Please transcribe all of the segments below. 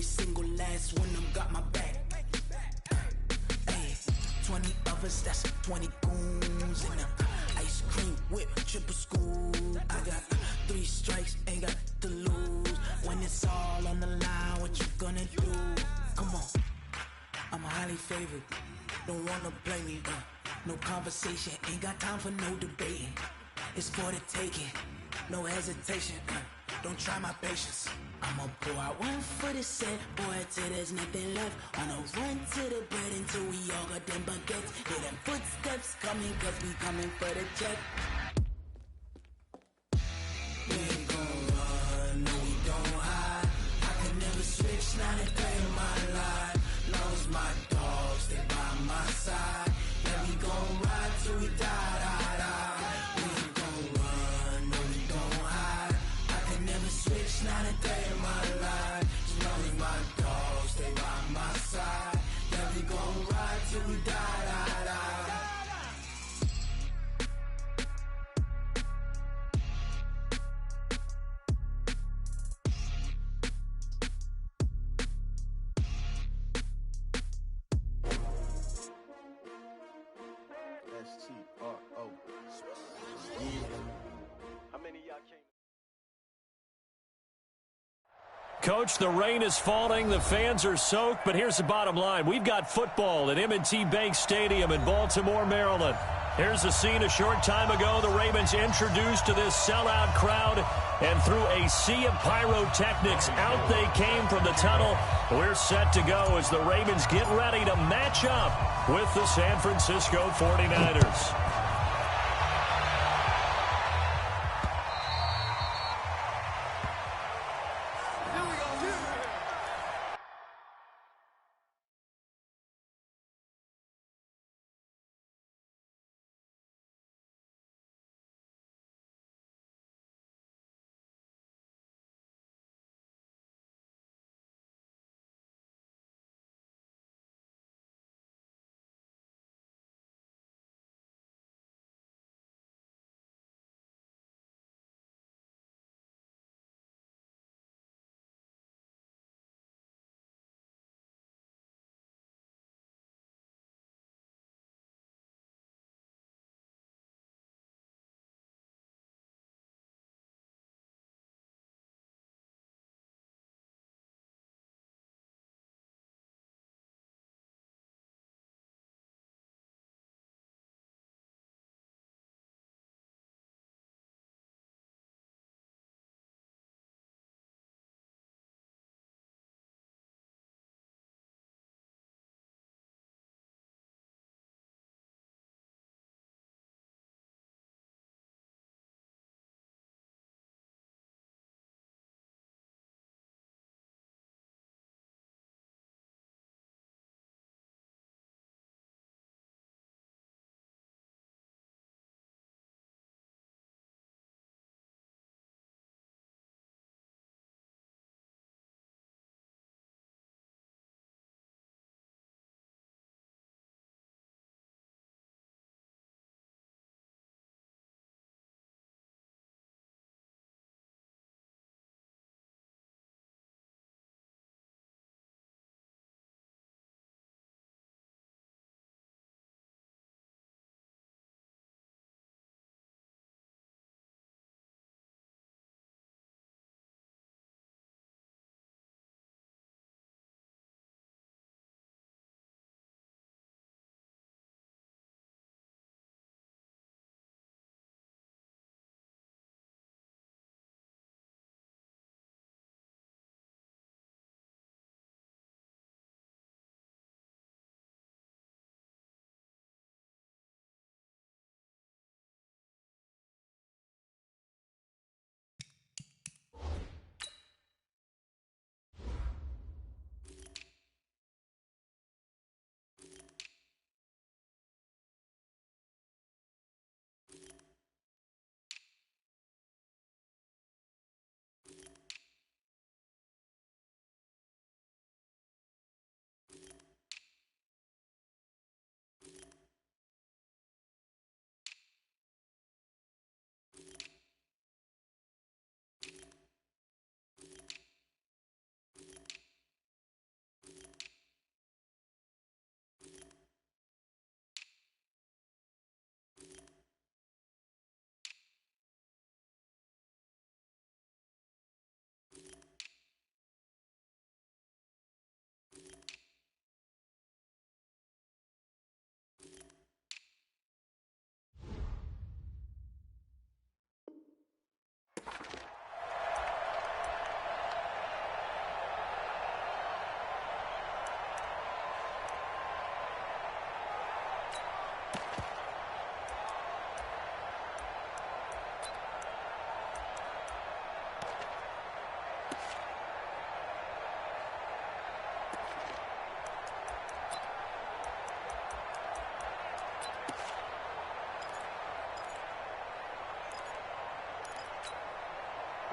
every single last one of them got my back. Hey, 20 of us, that's 20 goons in a ice cream whip, triple scoop. I got 3 strikes, ain't got to lose. When it's all on the line, what you gonna do? Come on, I'm highly favored. Don't wanna play me, no conversation, ain't got time for no debating. It's for the taking, no hesitation, don't try my patience. I'ma pour out one for the set, boy, till there's nothing left. On a run to the bread until we all got them baguettes. Hear them footsteps coming, cause we coming for the check. We ain't gon' run, no we don't hide. I can never switch, not a day in my life. Long as my dogs stay by my side. Yeah, we gon' ride till we die, die, die. We ain't gon' run, no we don't hide. I can never switch, not a day in my life. As long as my dogs stay by my side. Yeah, we gon' ride till we die, die, die. STRO. How many of y'all came? Coach, the rain is falling, the fans are soaked, but here's the bottom line. We've got football at M&T Bank Stadium in Baltimore, Maryland. Here's the scene a short time ago. The Ravens introduced to this sellout crowd, and through a sea of pyrotechnics, out they came from the tunnel. We're set to go as the Ravens get ready to match up with the San Francisco 49ers.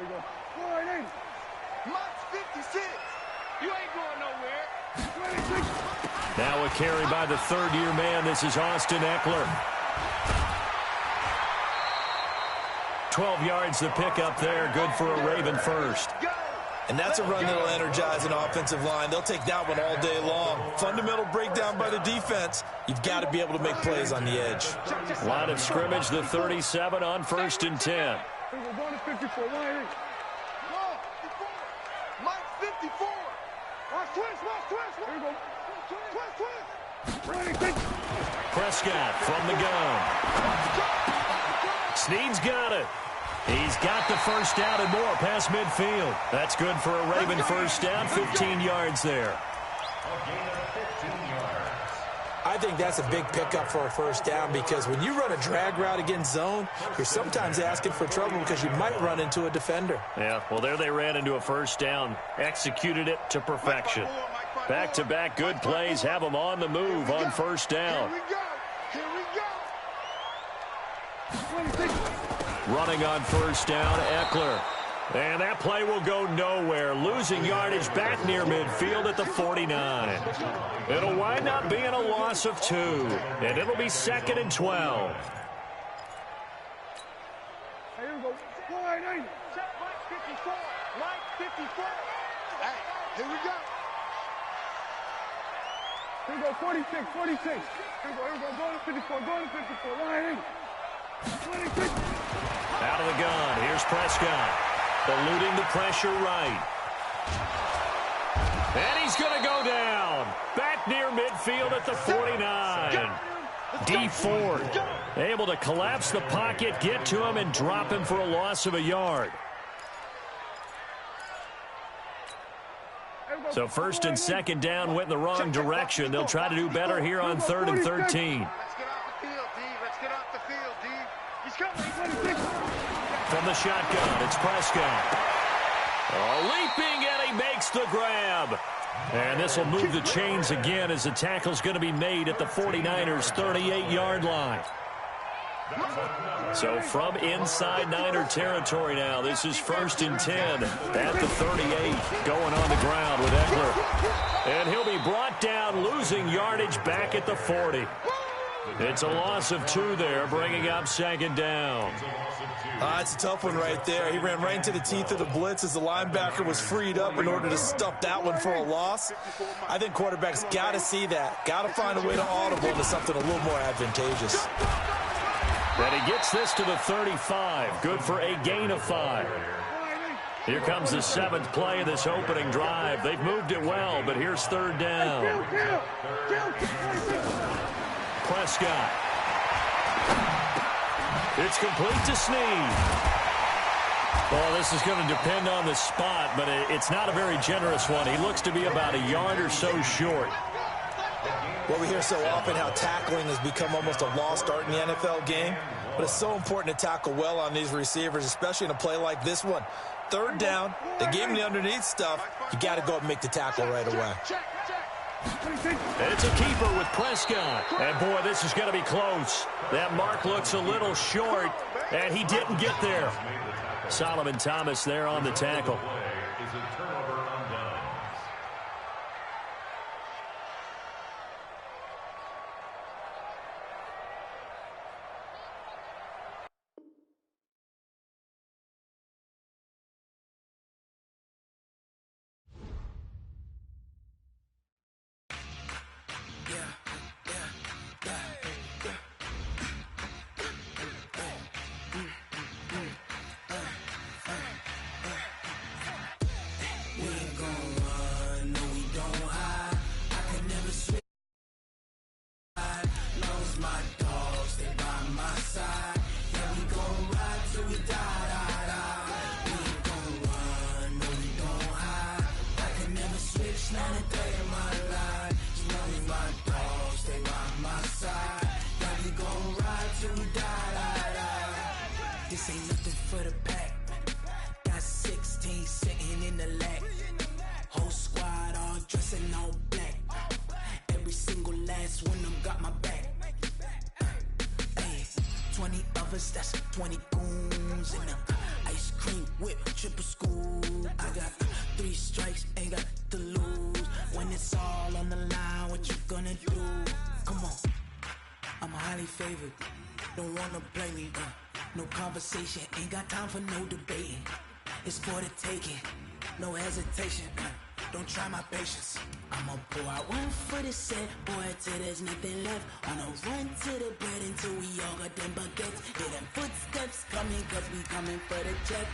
There you go. 480. Mike's 56. You ain't going nowhere. 26. Now a carry by the third-year man. This is Austin Eckler. 12 yards the pickup there. Good for a Raven first. And that's a run that'll energize an offensive line. They'll take that one all day long. Fundamental breakdown by the defense. You've got to be able to make plays on the edge. Line of scrimmage, the 37 on 1st and 10. We're going to 54. 180. Mike's 54. Watch twist. There you go. Twist. 26. Prescott from the gun. Snead's got it. He's got the first down and more past midfield. That's good for a Raven first down, 15 yards there. I think that's a big pickup for a first down because when you run a drag route against zone, you're sometimes asking for trouble because you might run into a defender. Yeah, well, there they ran into a first down. Executed it to perfection. Back-to-back good plays have them on the move on first down. Here we go. 26. Running on first down, Eckler. And that play will go nowhere. Losing yardage back near midfield at the 49. It'll wind up being a loss of 2. And it'll be 2nd and 12. Here we go. 480. Mike 54. Mike 54. Hey, here we go. Here we go. 46. Here we go. Going to 54. 180. 26. Out of the gun. Here's Prescott. Eluding the pressure right. And he's going to go down. Back near midfield at the 49. D Ford able to collapse the pocket, get to him, and drop him for a loss of a yard. So 1st and 2nd down went in the wrong direction. They'll try to do better here on 3rd and 13. Let's get off the field, D. Let's get off the field, D. He's coming. From the shotgun, it's Prescott. Leaping, and he makes the grab. And this will move the chains again as the tackle's going to be made at the 49ers' 38-yard line. So from inside Niner territory now, this is 1st and 10 at the 38, going on the ground with Eckler. And he'll be brought down, losing yardage back at the 40. It's a loss of 2 there, bringing up 2nd down. It's a tough one right there. He ran right into the teeth of the blitz as the linebacker was freed up in order to stuff that one for a loss. I think quarterbacks got to see that. Got to find a way to audible into something a little more advantageous. And he gets this to the 35. Good for a gain of 5. Here comes the 7th play of this opening drive. They've moved it well, but here's 3rd down. Prescott. It's complete to Snead. Well, this is going to depend on the spot, but it's not a very generous one. He looks to be about a yard or so short. Well, we hear so often how tackling has become almost a lost art in the NFL game, but it's so important to tackle well on these receivers, especially in a play like this one. 3rd down, they gave him the underneath stuff. You got to go and make the tackle right away. It's a keeper with Prescott. And, boy, this is going to be close. That mark looks a little short, and he didn't get there. Solomon Thomas there on the tackle. That's 20 goons and ice cream whip, triple school. I got 3 strikes, ain't got to lose. When it's all on the line, what you gonna do? Come on, I'm highly favored. Don't wanna blame me, no conversation, ain't got time for no debating. It's for the taking, no hesitation, don't try my patience. I'ma pour out 1 for the set, boy, till there's nothing left. On a run to the bread until we all got them baguettes. Hear them footsteps coming, cause we coming for the check.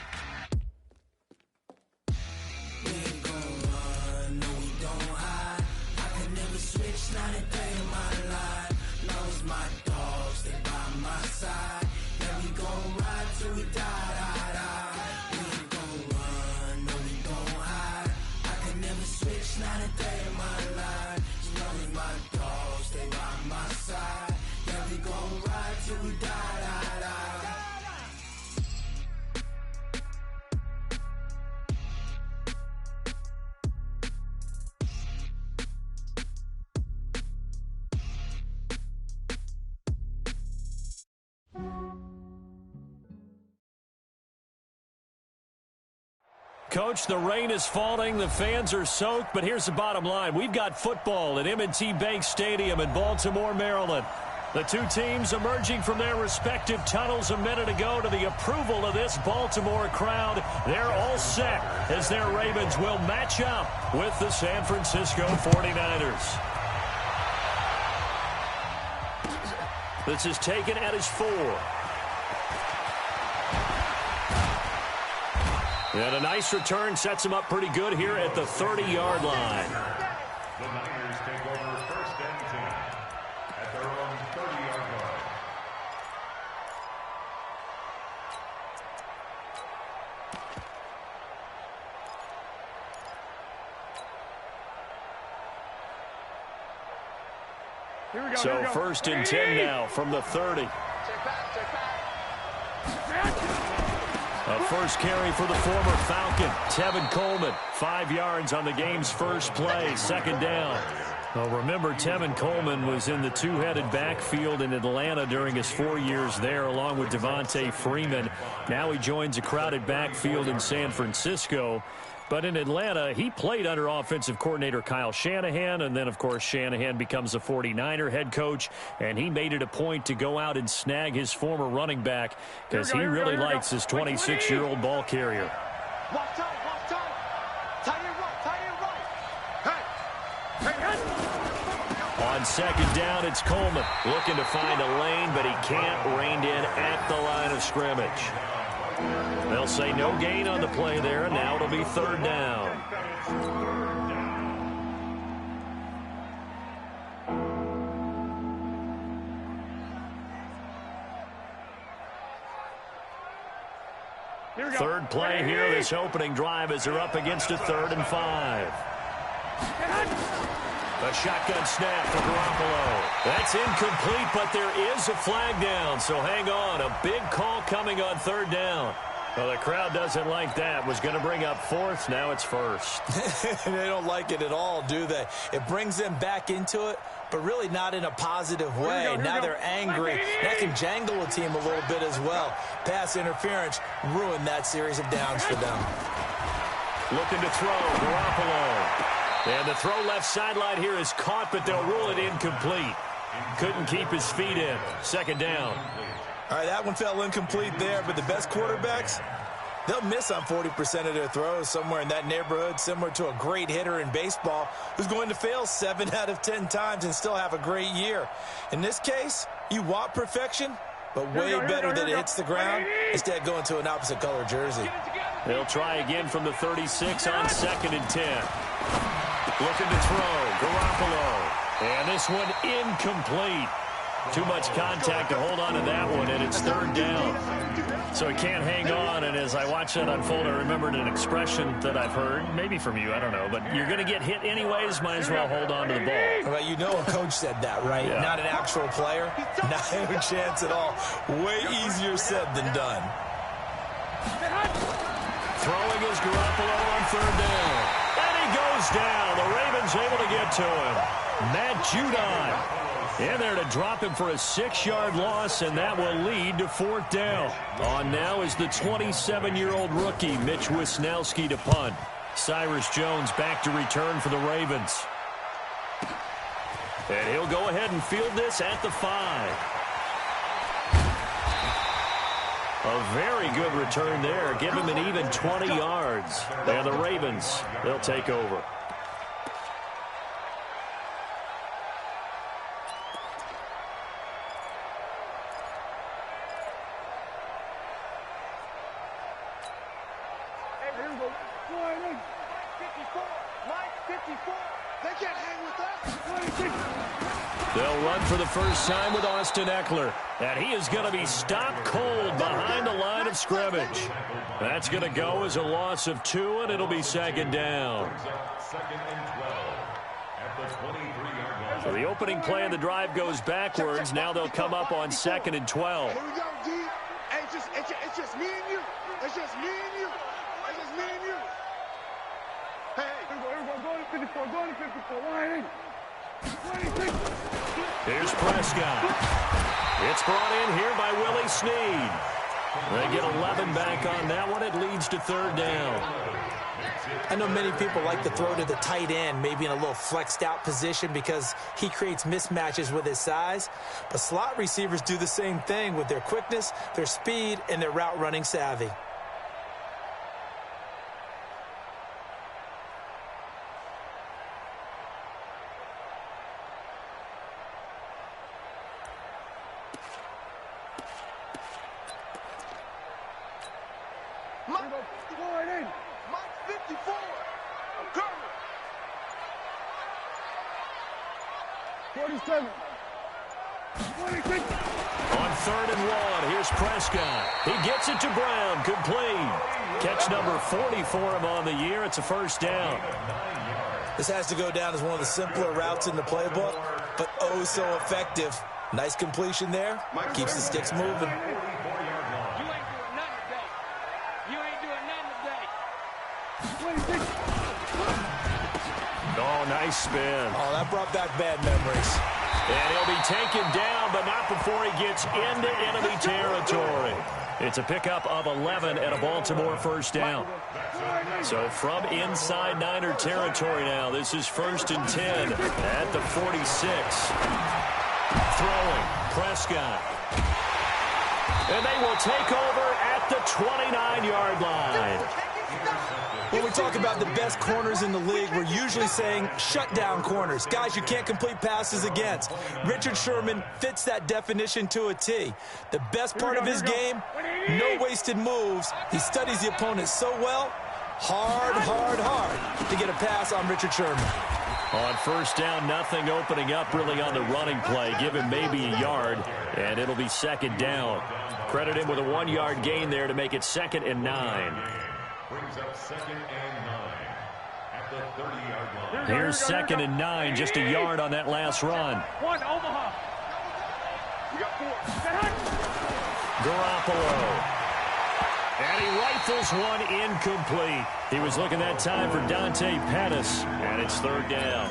We ain't gon' run, no we don't hide. I can never switch, not a day in my life. Knows my dogs, they by my side. Yeah, we gon' ride till we die, die, die. We ain't gon' run, no we don't hide. I can never switch, not a day in my life. As long as my dogs, they by my side. Yeah, we gon' ride till we die, die, die. Coach, the rain is falling, the fans are soaked, but here's the bottom line. We've got football at M&T Bank Stadium in Baltimore, Maryland. The two teams emerging from their respective tunnels a minute ago to the approval of this Baltimore crowd. They're all set as their Ravens will match up with the San Francisco 49ers. This is taken at his 4. And a nice return sets him up pretty good here at the 30-yard line. The Niners take over 1st and 10 at their own 30-yard line. Here we go, So here we go. 1st and 10 now from the 30. Check back, check back. A first carry for the former Falcon, Tevin Coleman. 5 yards on the game's first play, 2nd down. Well, remember, Tevin Coleman was in the two-headed backfield in Atlanta during his 4 years there, along with Devontae Freeman. Now he joins a crowded backfield in San Francisco. But in Atlanta, he played under offensive coordinator Kyle Shanahan, and then, of course, Shanahan becomes a 49er head coach, and he made it a point to go out and snag his former running back because he really likes his 26-year-old ball carrier. Watch out, watch out. Tight end right, tight end right. Hey. On 2nd down, it's Coleman looking to find a lane, but he can't rein in at the line of scrimmage. They'll say no gain on the play there, and now it'll be 3rd down. Third play here, this opening drive as they're up against a 3rd and 5. A shotgun snap for Garoppolo. That's incomplete, but there is a flag down, so hang on. A big call coming on 3rd down. Well, the crowd doesn't like that. Was going to bring up 4th. Now it's 1st. They don't like it at all, do they? It brings them back into it, but really not in a positive way. Now they're angry. That can jangle a team a little bit as well. Pass interference ruined that series of downs for them. Looking to throw, Garoppolo. And the throw left sideline here is caught, but they'll rule it incomplete. Couldn't keep his feet in. 2nd down. All right, that one fell incomplete there, but the best quarterbacks, they'll miss on 40% of their throws, somewhere in that neighborhood, similar to a great hitter in baseball who's going to fail 7 out of 10 times and still have a great year. In this case, you want perfection, but way better that it hits the ground instead of going to an opposite color jersey. They'll try again from the 36 on 2nd and 10. Looking to throw, Garoppolo. And this one incomplete. Too much contact to hold on to that one, and it's 3rd down. So he can't hang on, and as I watch that unfold, I remembered an expression that I've heard, maybe from you, I don't know, but you're going to get hit anyways, might as well hold on to the ball. Well, you know a coach said that, right? Yeah. Not an actual player. Not a chance at all. Way easier said than done. Throwing is Garoppolo on 3rd down. And he goes down. The Ravens able to get to him. Matt Judon. And they're to drop him for a 6-yard loss, and that will lead to 4th down. On now is the 27-year-old rookie, Mitch Wisnowski, to punt. Cyrus Jones back to return for the Ravens. And he'll go ahead and field this at the 5. A very good return there. Give him an even 20 yards. And the Ravens, they'll take over. They'll run for the first time with Austin Eckler. And he is going to be stopped cold behind the line of scrimmage. That's going to go as a loss of 2, and it'll be 2nd down. So the opening play of the drive goes backwards. Now they'll come up on 2nd and 12. Here we go, D. Hey, it's just me and you. It's just me and you. It's just me and you. Hey, here we go. Go to 54. Go to 54. Line in. 26. Here's Prescott. It's brought in here by Willie Snead. They get 11 back on that one. It leads to 3rd down. I know many people like to throw to the tight end, maybe in a little flexed out position because he creates mismatches with his size. But slot receivers do the same thing with their quickness, their speed, and their route running savvy. Mike 54. I'm coming. 47. 26. On 3rd and 1, here's Prescott. He gets it to Brown, complete. Catch number 40 for him on the year. It's a 1st down. This has to go down as one of the simpler routes in the playbook, but oh so effective. Nice completion there. Keeps the sticks moving. Oh, nice spin. Oh, that brought back bad memories. And he'll be taken down, but not before he gets into enemy territory. It's a pickup of 11 and a Baltimore 1st down. So from inside Niner territory now, this is 1st and 10 at the 46. Throwing, Prescott. And they will take over at the 29-yard line. When we talk about the best corners in the league, we're usually saying shutdown corners, guys you can't complete passes against. Richard Sherman fits that definition to a T. The best part of his game, no wasted moves. He studies the opponent so well, hard to get a pass on Richard Sherman. On 1st down, nothing opening up really on the running play. Give him maybe a yard, and it'll be 2nd down. Credit him with a 1-yard gain there to make it 2nd and 9. Brings up 2nd and 9 at the 30-yard line. Here's 2nd and 9, just a yard on that last run. 1, Omaha. You got 4. Garoppolo. And he rifles one incomplete. He was looking that time for Dante Pettis, and it's 3rd down.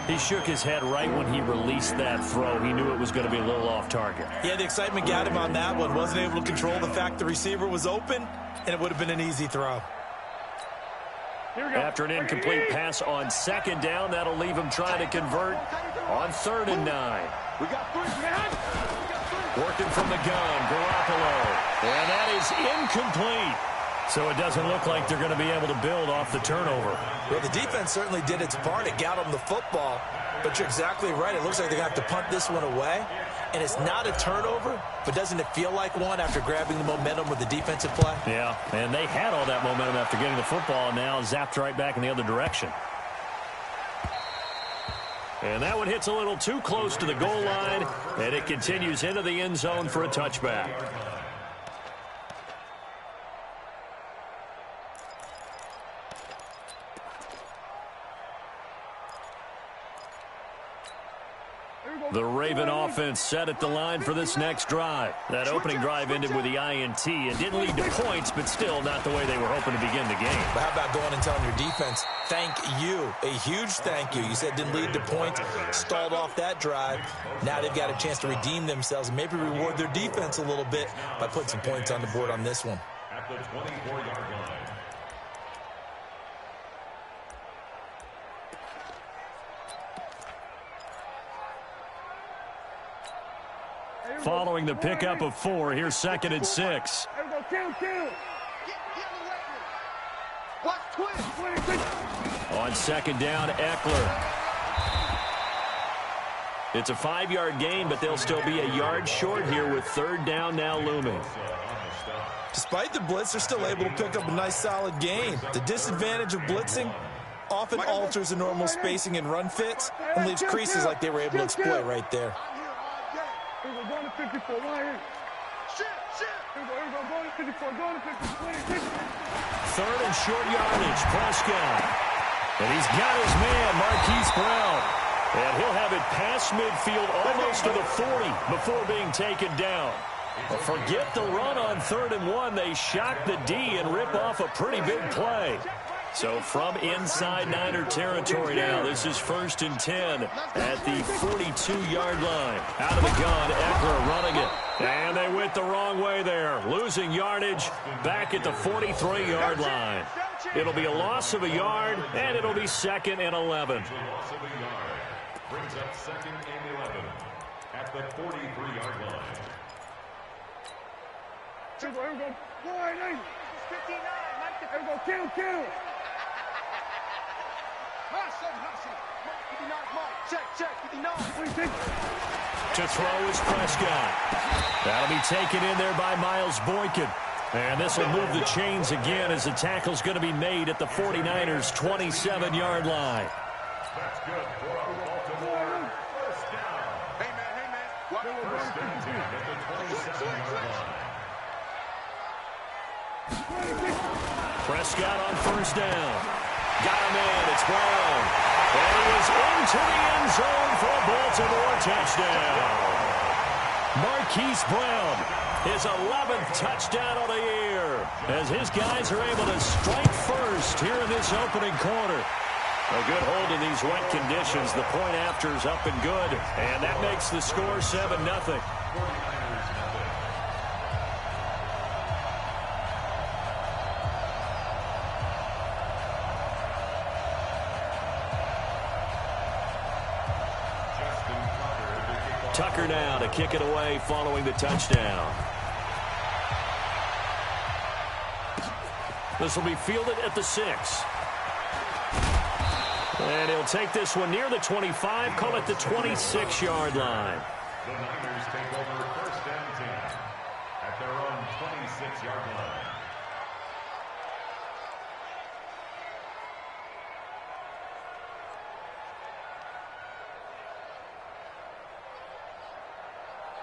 He shook his head right when he released that throw. He knew it was going to be a little off target. Yeah, the excitement got him on that one. Wasn't able to control the fact the receiver was open, and it would have been an easy throw. After an incomplete pass on 2nd down, that'll leave him trying to convert on 3rd and 9. We got 3, man. Working from the gun, Garoppolo. And that is incomplete. So it doesn't look like they're going to be able to build off the turnover. Well, the defense certainly did its part. It got them the football. But you're exactly right. It looks like they're going to have to punt this one away. And it's not a turnover, but doesn't it feel like one after grabbing the momentum with the defensive play? Yeah, and they had all that momentum after getting the football, and now zapped right back in the other direction. And that one hits a little too close to the goal line, and it continues into the end zone for a touchback. Here The Raven offense set at the line for this next drive. That opening drive ended with the INT and didn't lead to points, but still not the way they were hoping to begin the game. But how about going and telling your defense, thank you, a huge thank you. You said didn't lead to points, stalled off that drive. Now they've got a chance to redeem themselves and maybe reward their defense a little bit by putting some points on the board on this one. At the 24-yard line. Following the pickup of 4, here's 2nd and 6. There we go, kill. Watch twist. On 2nd down, Eckler. It's a 5-yard gain, but they'll still be a yard short here with 3rd down now looming. Despite the blitz, they're still able to pick up a nice solid gain. The disadvantage of blitzing often alters the normal spacing and run fits and leaves creases like they were able to exploit right there. Here we go, going to 54, right here. Shit. Here we go, going to 54, going to 54. 3rd and short yardage, Prescott. And he's got his man, Marquise Brown. And he'll have it past midfield almost to the 40 before being taken down. Well, forget the run on 3rd and 1. They shock the D and rip off a pretty big play. So from inside Niner territory now, this is 1st and 10 at the 42-yard line. Out of the gun, Eckler running it. And they went the wrong way there, losing yardage back at the 43-yard line. It'll be a loss of a yard, and it'll be 2nd and 11. Loss of a yard. Brings up 2nd and 11 at the 43-yard line. Here we go, right here. 59, here we go, kill. Check, 59. To throw is Prescott. That'll be taken in there by Miles Boykin. And this will move the chains again as the tackle's going to be made at the 49ers' 27-yard line. That's good for a Baltimore first down. Hey, man. First and 10 at the 27-yard line. Prescott on 1st down. Got him in. It's Brown. And he is into the end zone for a Baltimore touchdown. Marquise Brown, his 11th touchdown of the year, as his guys are able to strike first here in this opening quarter. A good hold in these wet conditions. The point after is up and good, and that makes the score 7-0. Tucker now to kick it away following the touchdown. This will be fielded at the 6. And he'll take this one near the 25, call it the 26-yard line. The Niners take over 1st and 10 at their own 26-yard line.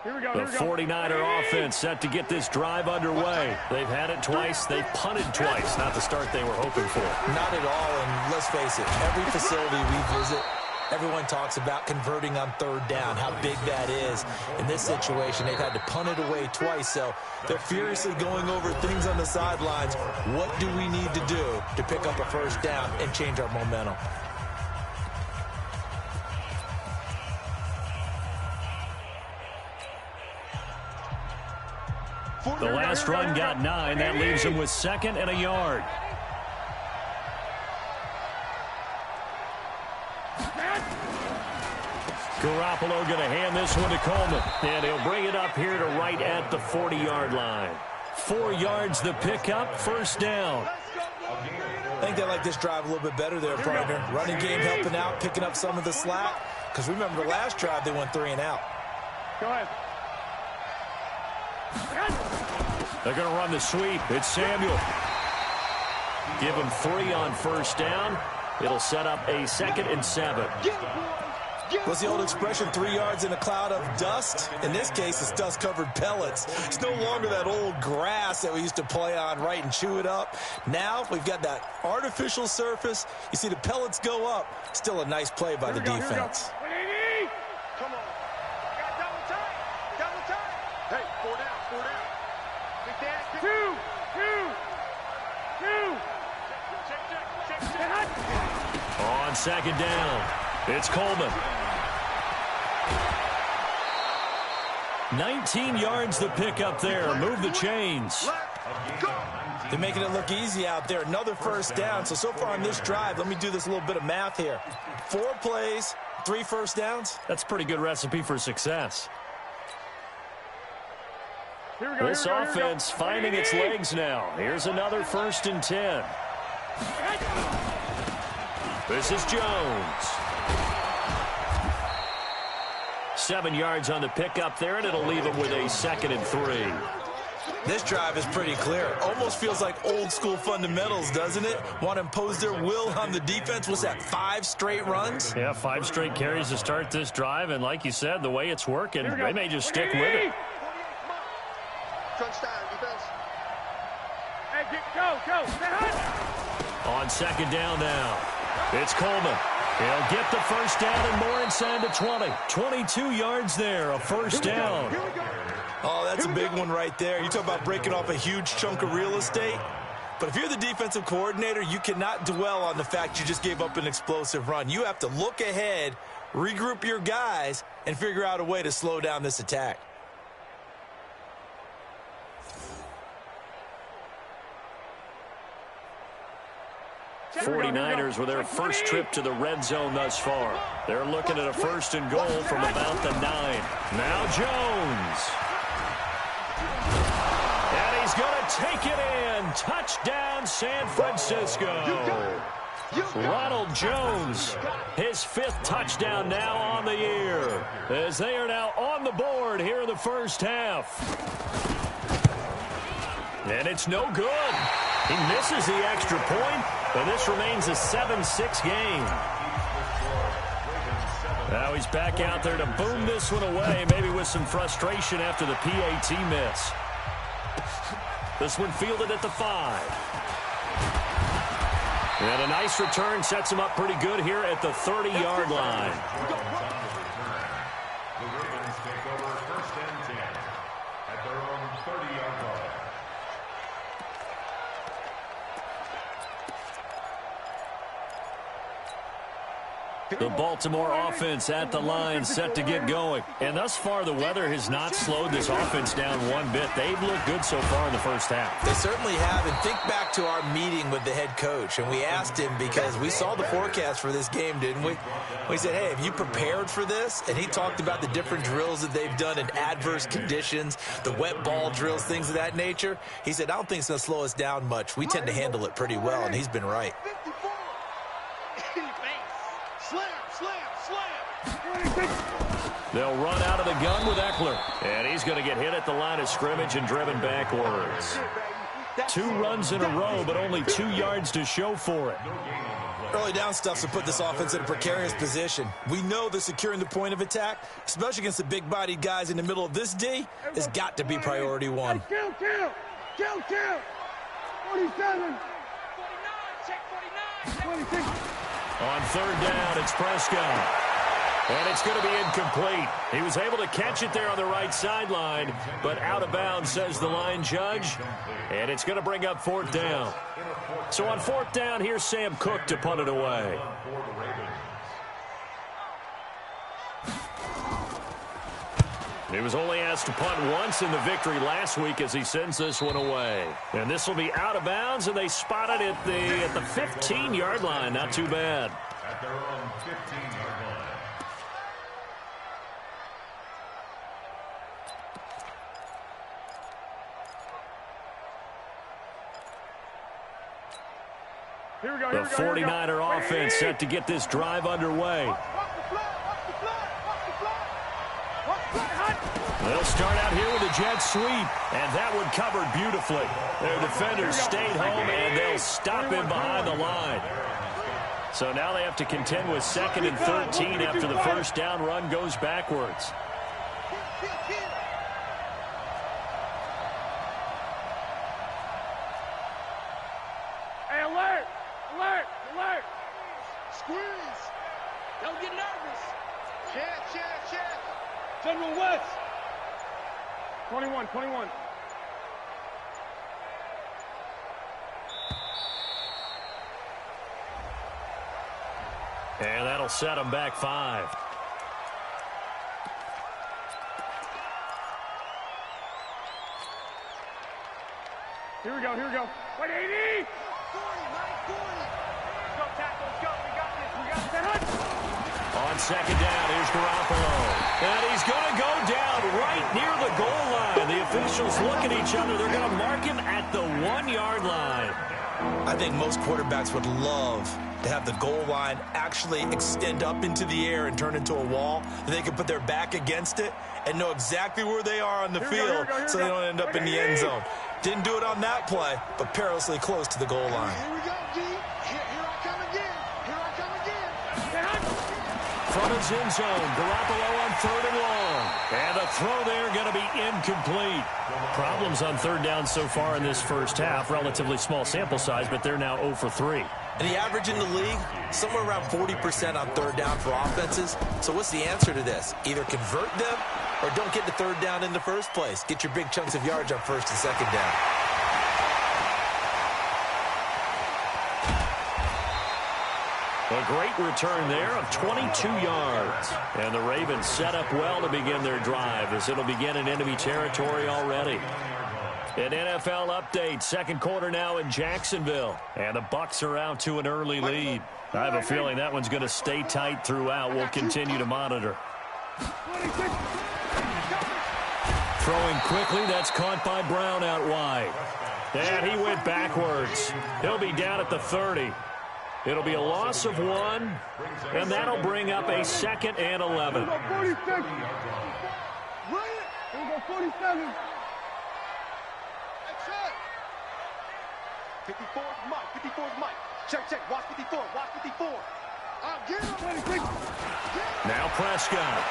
Here we go. The 49er offense set to get this drive underway. They've had it twice. They've punted twice. Not the start they were hoping for. Not at all, and let's face it, every facility we visit, everyone talks about converting on 3rd down, how big that is. In this situation, they've had to punt it away twice, so they're furiously going over things on the sidelines. What do we need to do to pick up a 1st down and change our momentum? The last run got 9. That leaves him with 2nd and a yard. Garoppolo going to hand this one to Coleman. And he'll bring it up here to right at the 40-yard line. 4 yards the pickup, 1st down. I think they like this drive a little bit better there, partner. Running game helping out, picking up some of the slack. Because remember, the last drive they went 3 and out. Go ahead. They're going to run the sweep. It's Samuel. Give him 3 on 1st down. It'll set up a 2nd and 7. What's the old expression, 3 yards in a cloud of dust? In this case, it's dust-covered pellets. It's no longer that old grass that we used to play on, right, and chew it up. Now we've got that artificial surface. You see the pellets go up. Still a nice play by the defense. Come on. Two. On second down, it's Coleman. 19 yards the pick up there. Move the chains. They're making it look easy out there. Another first down. So far on this drive, let me do this little bit of math here. 4 plays, 3 first downs. That's a pretty good recipe for success. This offense finding its legs now. Here's another 1st and 10. This is Jones. 7 yards on the pickup there, and it'll leave him with a 2nd and 3. This drive is pretty clear. Almost feels like old school fundamentals, doesn't it? Want to impose their will on the defense. What's that, 5 straight runs? Yeah, 5 straight carries to start this drive, and like you said, the way it's working, they may just stick with it. Crunch time, defense. Hey, go. On second down now, it's Coleman. He'll get the first down and more inside the 20. 22 yards there, a first down. Oh, that's a big one right there. You talk about breaking off a huge chunk of real estate. But if you're the defensive coordinator, you cannot dwell on the fact you just gave up an explosive run. You have to look ahead, regroup your guys, and figure out a way to slow down this attack. The 49ers with their first trip to the red zone thus far. They're looking at a 1st and goal from about the 9. Now Jones. And he's going to take it in. Touchdown, San Francisco. Ronald Jones, his 5th touchdown now on the year, as they are now on the board here in the first half. And it's no good. He misses the extra point, and this remains a 7-6 game. Now he's back out there to boom this one away, maybe with some frustration after the PAT miss. This one fielded at the 5. And a nice return sets him up pretty good here at the 30-yard line. The Ravens take over 1st and 10 at their own 30-yard line. The Baltimore offense at the line, set to get going. And thus far, the weather has not slowed this offense down one bit. They've looked good so far in the first half. They certainly have. And think back to our meeting with the head coach. And we asked him, because we saw the forecast for this game, didn't we? We said, hey, have you prepared for this? And he talked about the different drills that they've done in adverse conditions, the wet ball drills, things of that nature. He said, I don't think it's going to slow us down much. We tend to handle it pretty well, and he's been right. They'll run out of the gun with Eckler. And he's going to get hit at the line of scrimmage and driven backwards. 2 runs in a row, but only 2 yards to show for it. Early down stuff to put this offense in a precarious position. We know that securing the point of attack, especially against the big-bodied guys in the middle of this D, has got to be priority 1. Kill. 47. 49, check 49. 26. On 3rd down, it's Prescott. And it's going to be incomplete. He was able to catch it there on the right sideline, but out of bounds, says the line judge. And it's going to bring up 4th down. So on 4th down, here's Sam Cook to punt it away. He was only asked to punt once in the victory last week as he sends this one away. And this will be out of bounds, and they spot it at the 15-yard line. Not too bad. At their own 15-yard line. Here we go. The 49er offense set to get this drive underway. They'll start out here with a jet sweep, and that one covered beautifully. Their defenders stayed home, and they'll stop him behind the line. So now they have to contend with 2nd and 13 after the first down run goes backwards. Hey, alert! Alert! Alert! Squeeze. Don't get nervous. Check. General West! 21. And that'll set them back 5. Here we go, here we go. 180! 40, 940. Go, tackle, let's go. We got this, we got that. On second down, here's Garoppolo. And he's going to go down right near the goal line. The officials look at each other. They're going to mark him at the 1-yard line. I think most quarterbacks would love to have the goal line actually extend up into the air and turn into a wall. They can put their back against it and know exactly where they are on the field so they don't end up in the end zone. Didn't do it on that play, but perilously close to the goal line. Here we go, G. Here I come again. Here I come again. From his end zone, Garoppolo on 3rd and long. And the throw there going to be incomplete. Problems on 3rd down so far in this first half. Relatively small sample size, but they're now 0 for 3. And the average in the league, somewhere around 40% on 3rd down for offenses. So what's the answer to this? Either convert them or don't get the 3rd down in the first place. Get your big chunks of yards on 1st and 2nd down. A great return there of 22 yards. And the Ravens set up well to begin their drive as it'll begin in enemy territory already. An NFL update, second quarter now in Jacksonville. And the Bucs are out to an early lead. I have a feeling that one's going to stay tight throughout. We'll continue to monitor. Throwing quickly, that's caught by Brown out wide. And he went backwards. He'll be down at the 30. It'll be a loss of 1, and that'll bring up a 2nd and 11. 46. Here we go, 47. 54 is Mike. 54 is Mike. Check. Watch 54. Watch 54. Get him. 26. Now Prescott.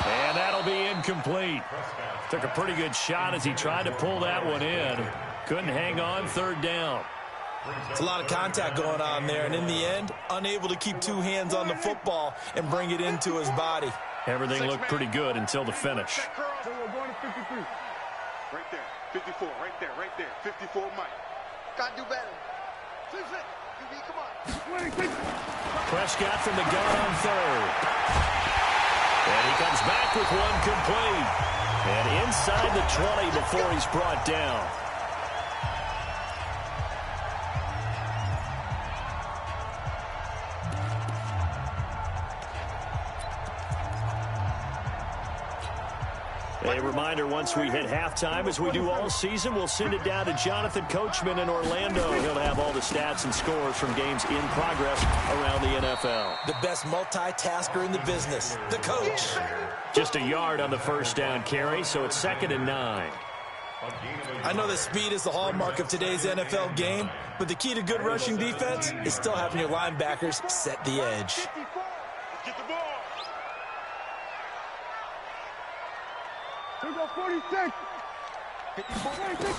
And that'll be incomplete. Took a pretty good shot as he tried to pull that one in. Couldn't hang on 3rd down. It's a lot of contact going on there, and in the end, unable to keep 2 hands on the football and bring it into his body. Everything looked pretty good until the finish. We're going to 53. Right there. 54. Right there. 54, Mike. Gotta do better. Flip. Come on. 26. Prescott from the gun on 3rd. And he comes back with one complete. And inside the 20 before he's brought down. A reminder, once we hit halftime, as we do all season, we'll send it down to Jonathan Coachman in Orlando. He'll have all the stats and scores from games in progress around the NFL. The best multitasker in the business, the coach. Just a yard on the first down carry, so it's 2nd and 9. I know that speed is the hallmark of today's NFL game, but the key to good rushing defense is still having your linebackers set the edge. Get the ball. Here we go, 46. 46.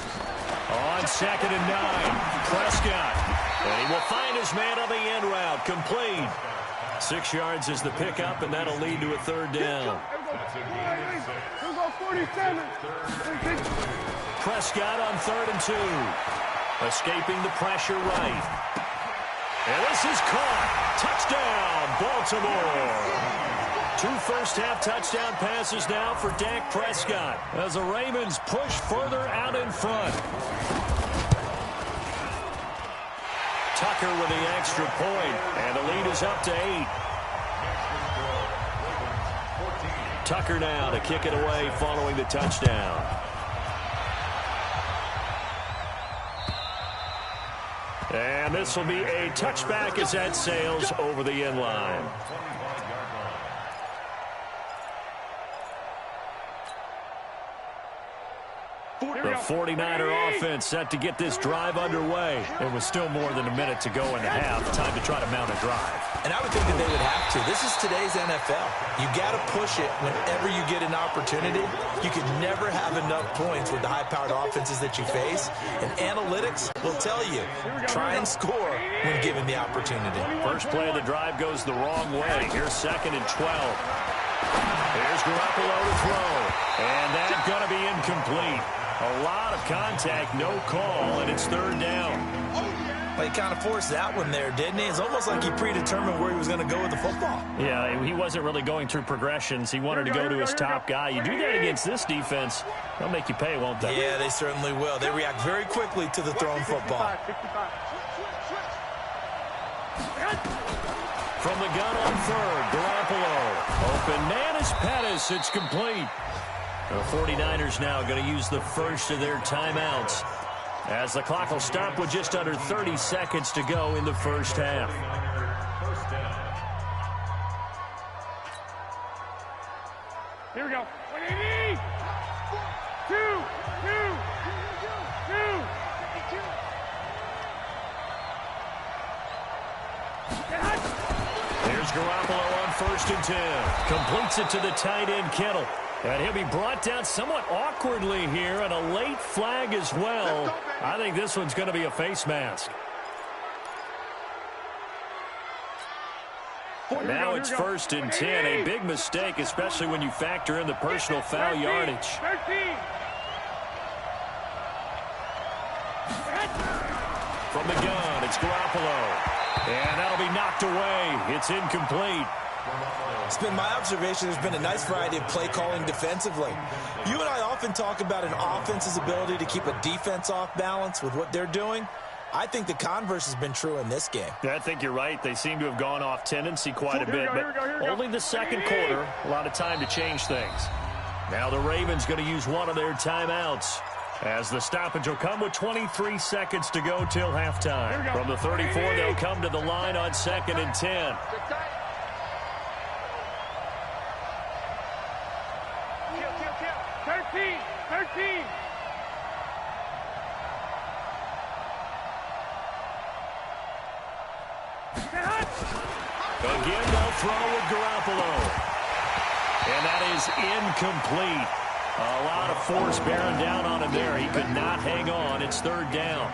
On 2nd and 9, Prescott. And he will find his man on the end route, complete. 6 yards is the pickup, and that'll lead to a 3rd down. Here we go, 47. Prescott on 3rd and 2. Escaping the pressure right. And this is caught. Touchdown, Baltimore. 2 first-half touchdown passes now for Dak Prescott as the Ravens push further out in front. Tucker with the extra point, and the lead is up to 8. Tucker now to kick it away following the touchdown. And this will be a touchback as that sails over the end line. The 49er offense set to get this drive underway. It was still more than a minute to go in the half. Time to try to mount a drive. And I would think that they would have to. This is today's NFL. You got to push it whenever you get an opportunity. You can never have enough points with the high-powered offenses that you face. And analytics will tell you, try and score when given the opportunity. First play of the drive goes the wrong way. Here's 2nd and 12. Here's Garoppolo to throw. And that's going to be incomplete. A lot of contact, no call, and it's 3rd down. I Well, he kind of forced that one there, didn't he? It's almost like he predetermined where he was going to go with the football. Yeah, he wasn't really going through progressions. He wanted to go to his top guy. You do that against this defense, they'll make you pay, won't they? Yeah, they certainly will. They react very quickly to the thrown football. From the gun on third, Garoppolo. Open man is Pettis. It's complete. The 49ers now going to use the first of their timeouts, as the clock will stop with just under 30 seconds to go in the first half. Here we go. 180. 2. Here's Garoppolo on 1st and 10. Completes it to the tight end, Kittle. And he'll be brought down somewhat awkwardly here, and a late flag as well. I think this one's going to be a face mask. Now it's 1st and 10. A big mistake, especially when you factor in the personal foul yardage. 13. From the gun, it's Garoppolo. And that'll be knocked away. It's incomplete. It's been my observation there's been a nice variety of play calling defensively. You and I often talk about an offense's ability to keep a defense off balance with what they're doing. I think the converse has been true in this game. Yeah, I think you're right. They seem to have gone off tendency quite a bit, but only the second quarter, a lot of time to change things. Now the Ravens going to use one of their timeouts, as the stoppage will come with 23 seconds to go till halftime. From the 34, they'll come to the line on 2nd and 10. 13. Again, they'll throw with Garoppolo. And that is incomplete. A lot of force bearing down on him there. He could not hang on. It's 3rd down.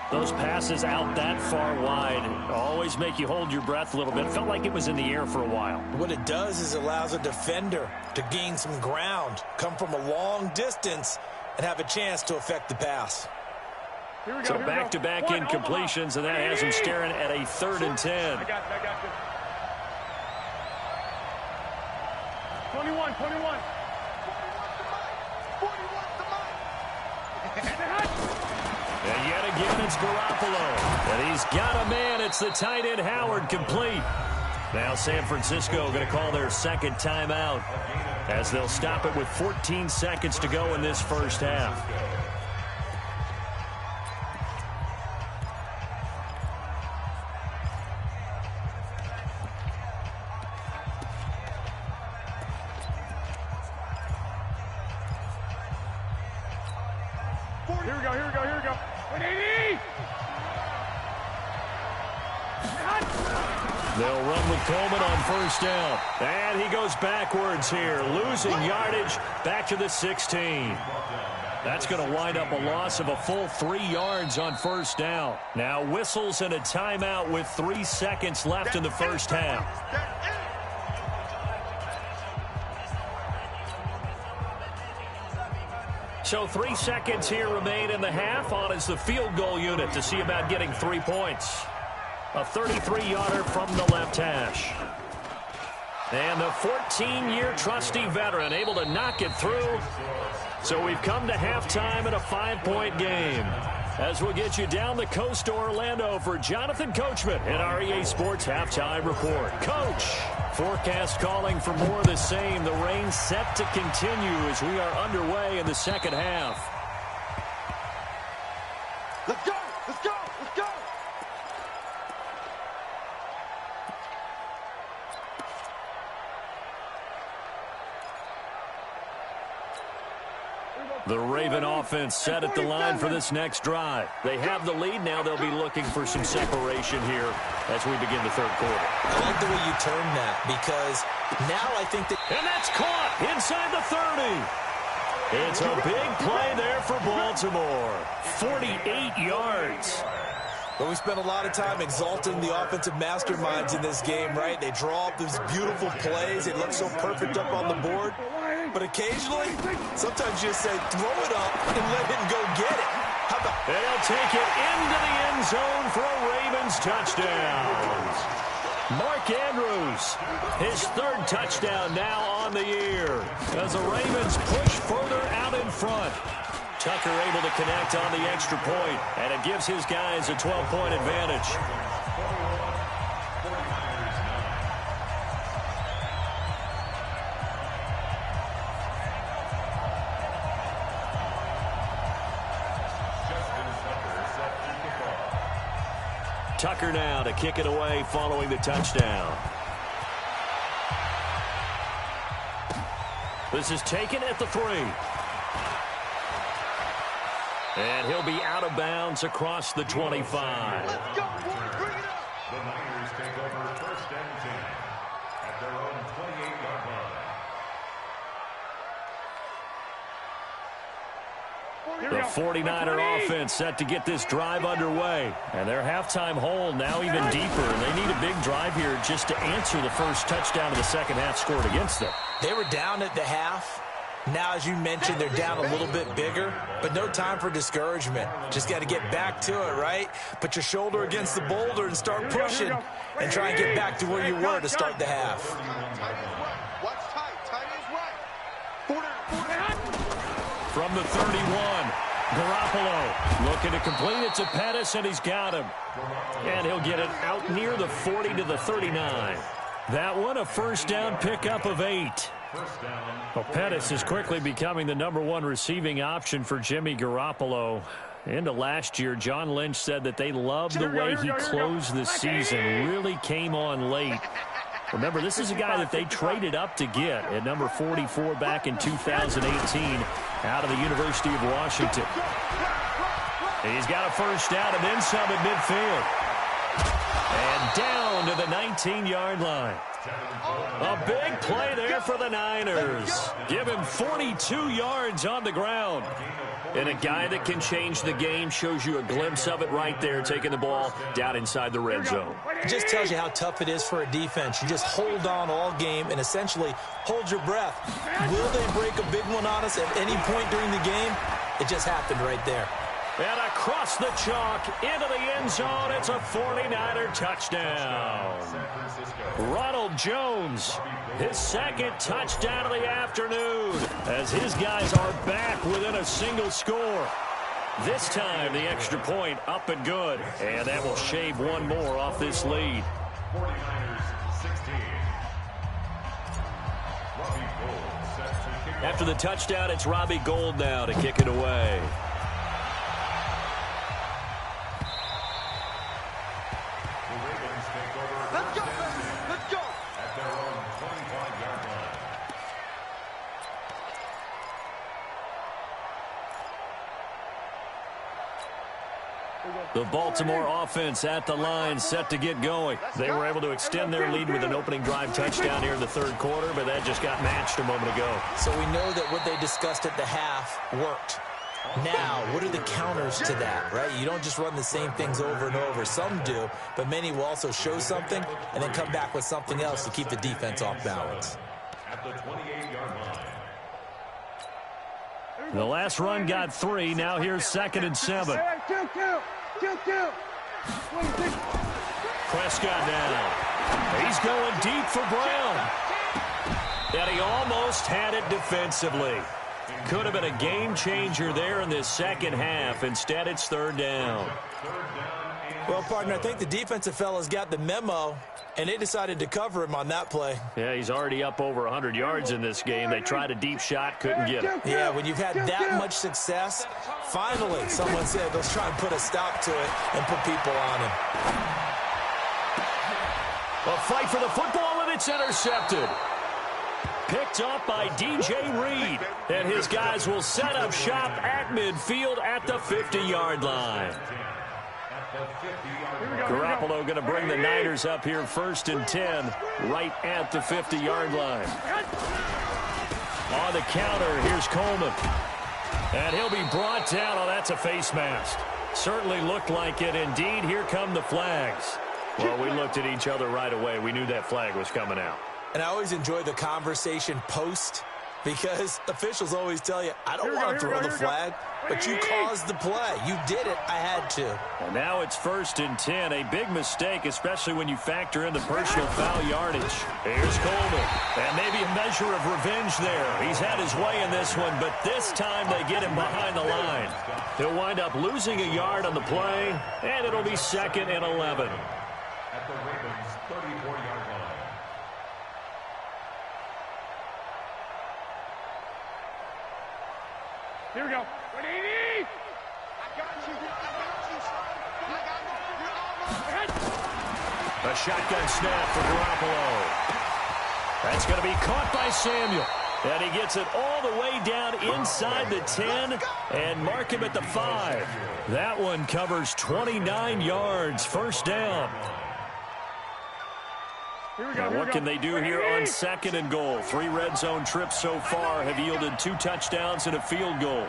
Those passes out that far wide always make you hold your breath a little bit. Felt like it was in the air for a while. What it does is allows a defender to gain some ground, come from a long distance, and have a chance to affect the pass. So back-to-back incompletions, and that has him staring at a 3rd and 10. I got you. 21. 41 And yet again, it's Garoppolo. And he's got a man. It's the tight end, Howard, complete. Now San Francisco going to call their second timeout, as they'll stop it with 14 seconds to go in this first half. Here we go. 180. They'll run with Coleman on 1st down. And he goes backwards here, losing yardage back to the 16. That's going to wind up a loss of a full 3 yards on 1st down. Now whistles and a timeout with 3 seconds left in the first half. So 3 seconds here remain in the half. On is the field goal unit to see about getting 3 points. A 33-yarder from the left hash. And the 14-year trusty veteran able to knock it through. So we've come to halftime in a 5-point game, as we'll get you down the coast to Orlando for Jonathan Coachman in our EA Sports Halftime Report. Coach, forecast calling for more of the same. The rain set to continue as we are underway in the second half. Let's go. The Raven offense set at the line for this next drive. They have the lead. Now they'll be looking for some separation here as we begin the third quarter. I like the way you turned that, because now I think that... And that's caught inside the 30. It's a big play there for Baltimore. 48 yards. But we spent a lot of time exalting the offensive masterminds in this game, right? They draw up these beautiful plays. They look so perfect up on the board. But occasionally, sometimes you just say, throw it up and let him go get it. How about And he'll take it into the end zone for a Ravens touchdown. Mark Andrews, his third touchdown now on the year as the Ravens push further out in front. Tucker able to connect on the extra point, and it gives his guys a 12-point advantage. Tucker now to kick it away following the touchdown. This is taken at the 3. And he'll be out of bounds across the 25. Let's go, boys. Bring it up. The Niners take over first and 10 at their own 28-yard line. The 49er offense set to get this drive underway. And their halftime hole now even deeper. And they need a big drive here just to answer the first touchdown of the second half scored against them. They were down at the half. Now, as you mentioned, they're down a little bit bigger, but no time for discouragement. Just got to get back to it, right? Put your shoulder against the boulder and start pushing and try and get back to where you were to start the half. Watch tight. Tight is right. From the 31, Garoppolo looking to complete it to Pettis, and he's got him. And he'll get it out near the 40 to the 39. That one a first down pickup of 8. Well, Pettis is quickly becoming the #1 receiving option for Jimmy Garoppolo. Into last year, John Lynch said that they loved the way he closed the season, really came on late. Remember, this is a guy that they traded up to get at number 44 back in 2018 out of the University of Washington. He's got a first down and then some at midfield. And down to the 19-yard line. A big play there for the Niners. Give him 42 yards on the ground. And a guy that can change the game shows you a glimpse of it right there, taking the ball down inside the red zone. It just tells you how tough it is for a defense. You just hold on all game and essentially hold your breath. Will they break a big one on us at any point during the game? It just happened right there. And across the chalk into the end zone, it's a 49er touchdown. Ronald Jones, his second touchdown of the afternoon, as his guys are back within a single score. This time, the extra point up and good, and that will shave one more off this lead. 49ers 16. Robbie Gould set to kick After the touchdown, it's Robbie Gould now to kick it away. Let's go, let's go. at their own 25-yard line. The Baltimore offense at the line set to get going. They were able to extend their lead with an opening drive touchdown here in the third quarter, but that just got matched a moment ago. So we know that what they discussed at the half worked. Now, what are the counters to that, right? You don't just run the same things over and over. Some do, but many will also show something and then come back with something else to keep the defense off balance. At the 28-yard line. The last run got 3. Now here's 2nd and 7. Prescott now. He's going deep for Brown. And he almost had it defensively. Could have been a game changer there in this second half. Instead, it's 3rd down. Well, partner, I think the defensive fellas got the memo, and they decided to cover him on that play. Yeah, he's already up over 100 yards in this game. They tried a deep shot, couldn't get it. Yeah, when you've had that much success, finally someone said, let's try and put a stop to it and put people on him. A fight for the football, and it's intercepted. Picked up by DJ Reed, and his guys will set up shop at midfield at the 50-yard line. Garoppolo going to bring the Niners up here 1st and 10, right at the 50-yard line. On the counter, here's Coleman. And he'll be brought down. Oh, that's a face mask. Certainly looked like it. Indeed, here come the flags. Well, we looked at each other right away. We knew that flag was coming out. And I always enjoy the conversation post. because officials always tell you, I don't want to throw the flag, but you caused the play. You did it. I had to. And now it's 1st and 10. A big mistake, especially when you factor in the personal foul yardage. Here's Coleman. And maybe a measure of revenge there. He's had his way in this one, but this time they get him behind the line. He'll wind up losing a yard on the play, and it'll be 2nd and 11. At the Ravens' 34-yard line. Here we go. Ready? I got you. A shotgun snap for Garoppolo. That's going to be caught by Samuel. And he gets it all the way down inside the 10 and mark him at the 5. That one covers 29 yards. 1st down. Now, what can they do here on 2nd and goal? 3 red zone trips so far have yielded 2 touchdowns and a field goal.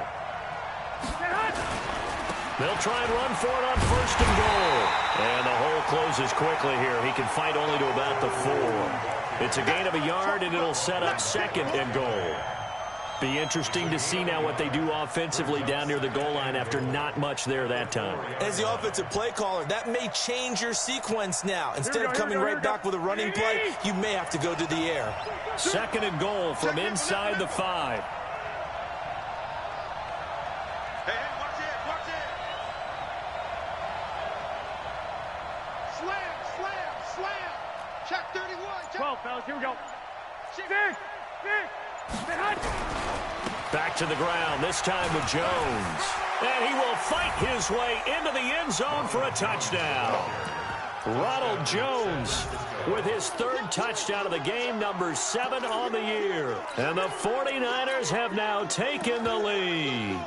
They'll try and run for it on 1st and goal. And the hole closes quickly here. He can fight only to about the 4. It's a gain of a yard, and it'll set up 2nd and goal. Be interesting to see now what they do offensively down near the goal line after not much there that time. As the offensive play caller, that may change your sequence now. Instead of coming right back with a running play, you may have to go to the air. 2nd and goal from inside the 5. Hey, watch it. Slam. Check 31. 12, fellas, here we go. Six. Back to the ground, this time with Jones. And he will fight his way into the end zone for a touchdown. Ronald Jones with his 3rd touchdown of the game, number 7 on the year. And the 49ers have now taken the lead.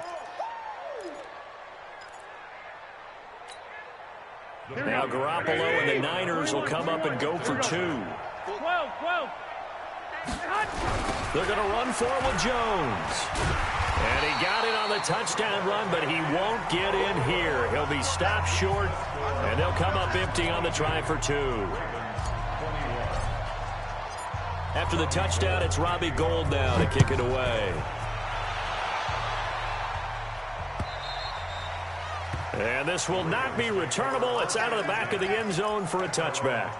Now Garoppolo and the Niners will come up and go for 2. 12. They're going to run for it with Jones. And he got it on the touchdown run, but he won't get in here. He'll be stopped short, and they'll come up empty on the try for 2. After the touchdown, it's Robbie Gould now to kick it away. And this will not be returnable. It's out of the back of the end zone for a touchback.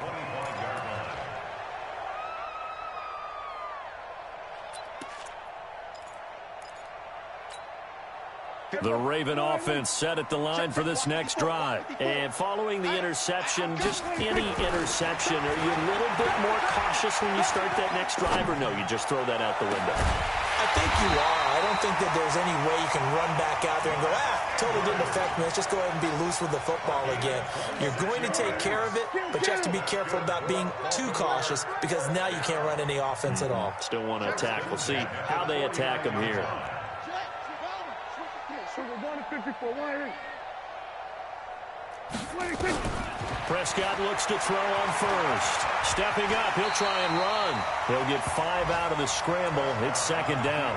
The Raven offense set at the line for this next drive. And following the interception, just any interception, are you a little bit more cautious when you start that next drive, or no, you just throw that out the window? I think you are. I don't think that there's any way you can run back out there and go, totally didn't affect me. Let's just go ahead and be loose with the football again. You're going to take care of it, but you have to be careful about being too cautious because now you can't run any offense at all. Still want to attack. We'll see how they attack him here. So we're going to 54. Why? Prescott looks to throw on 1st. Stepping up, he'll try and run. He'll get 5 out of the scramble. It's 2nd down.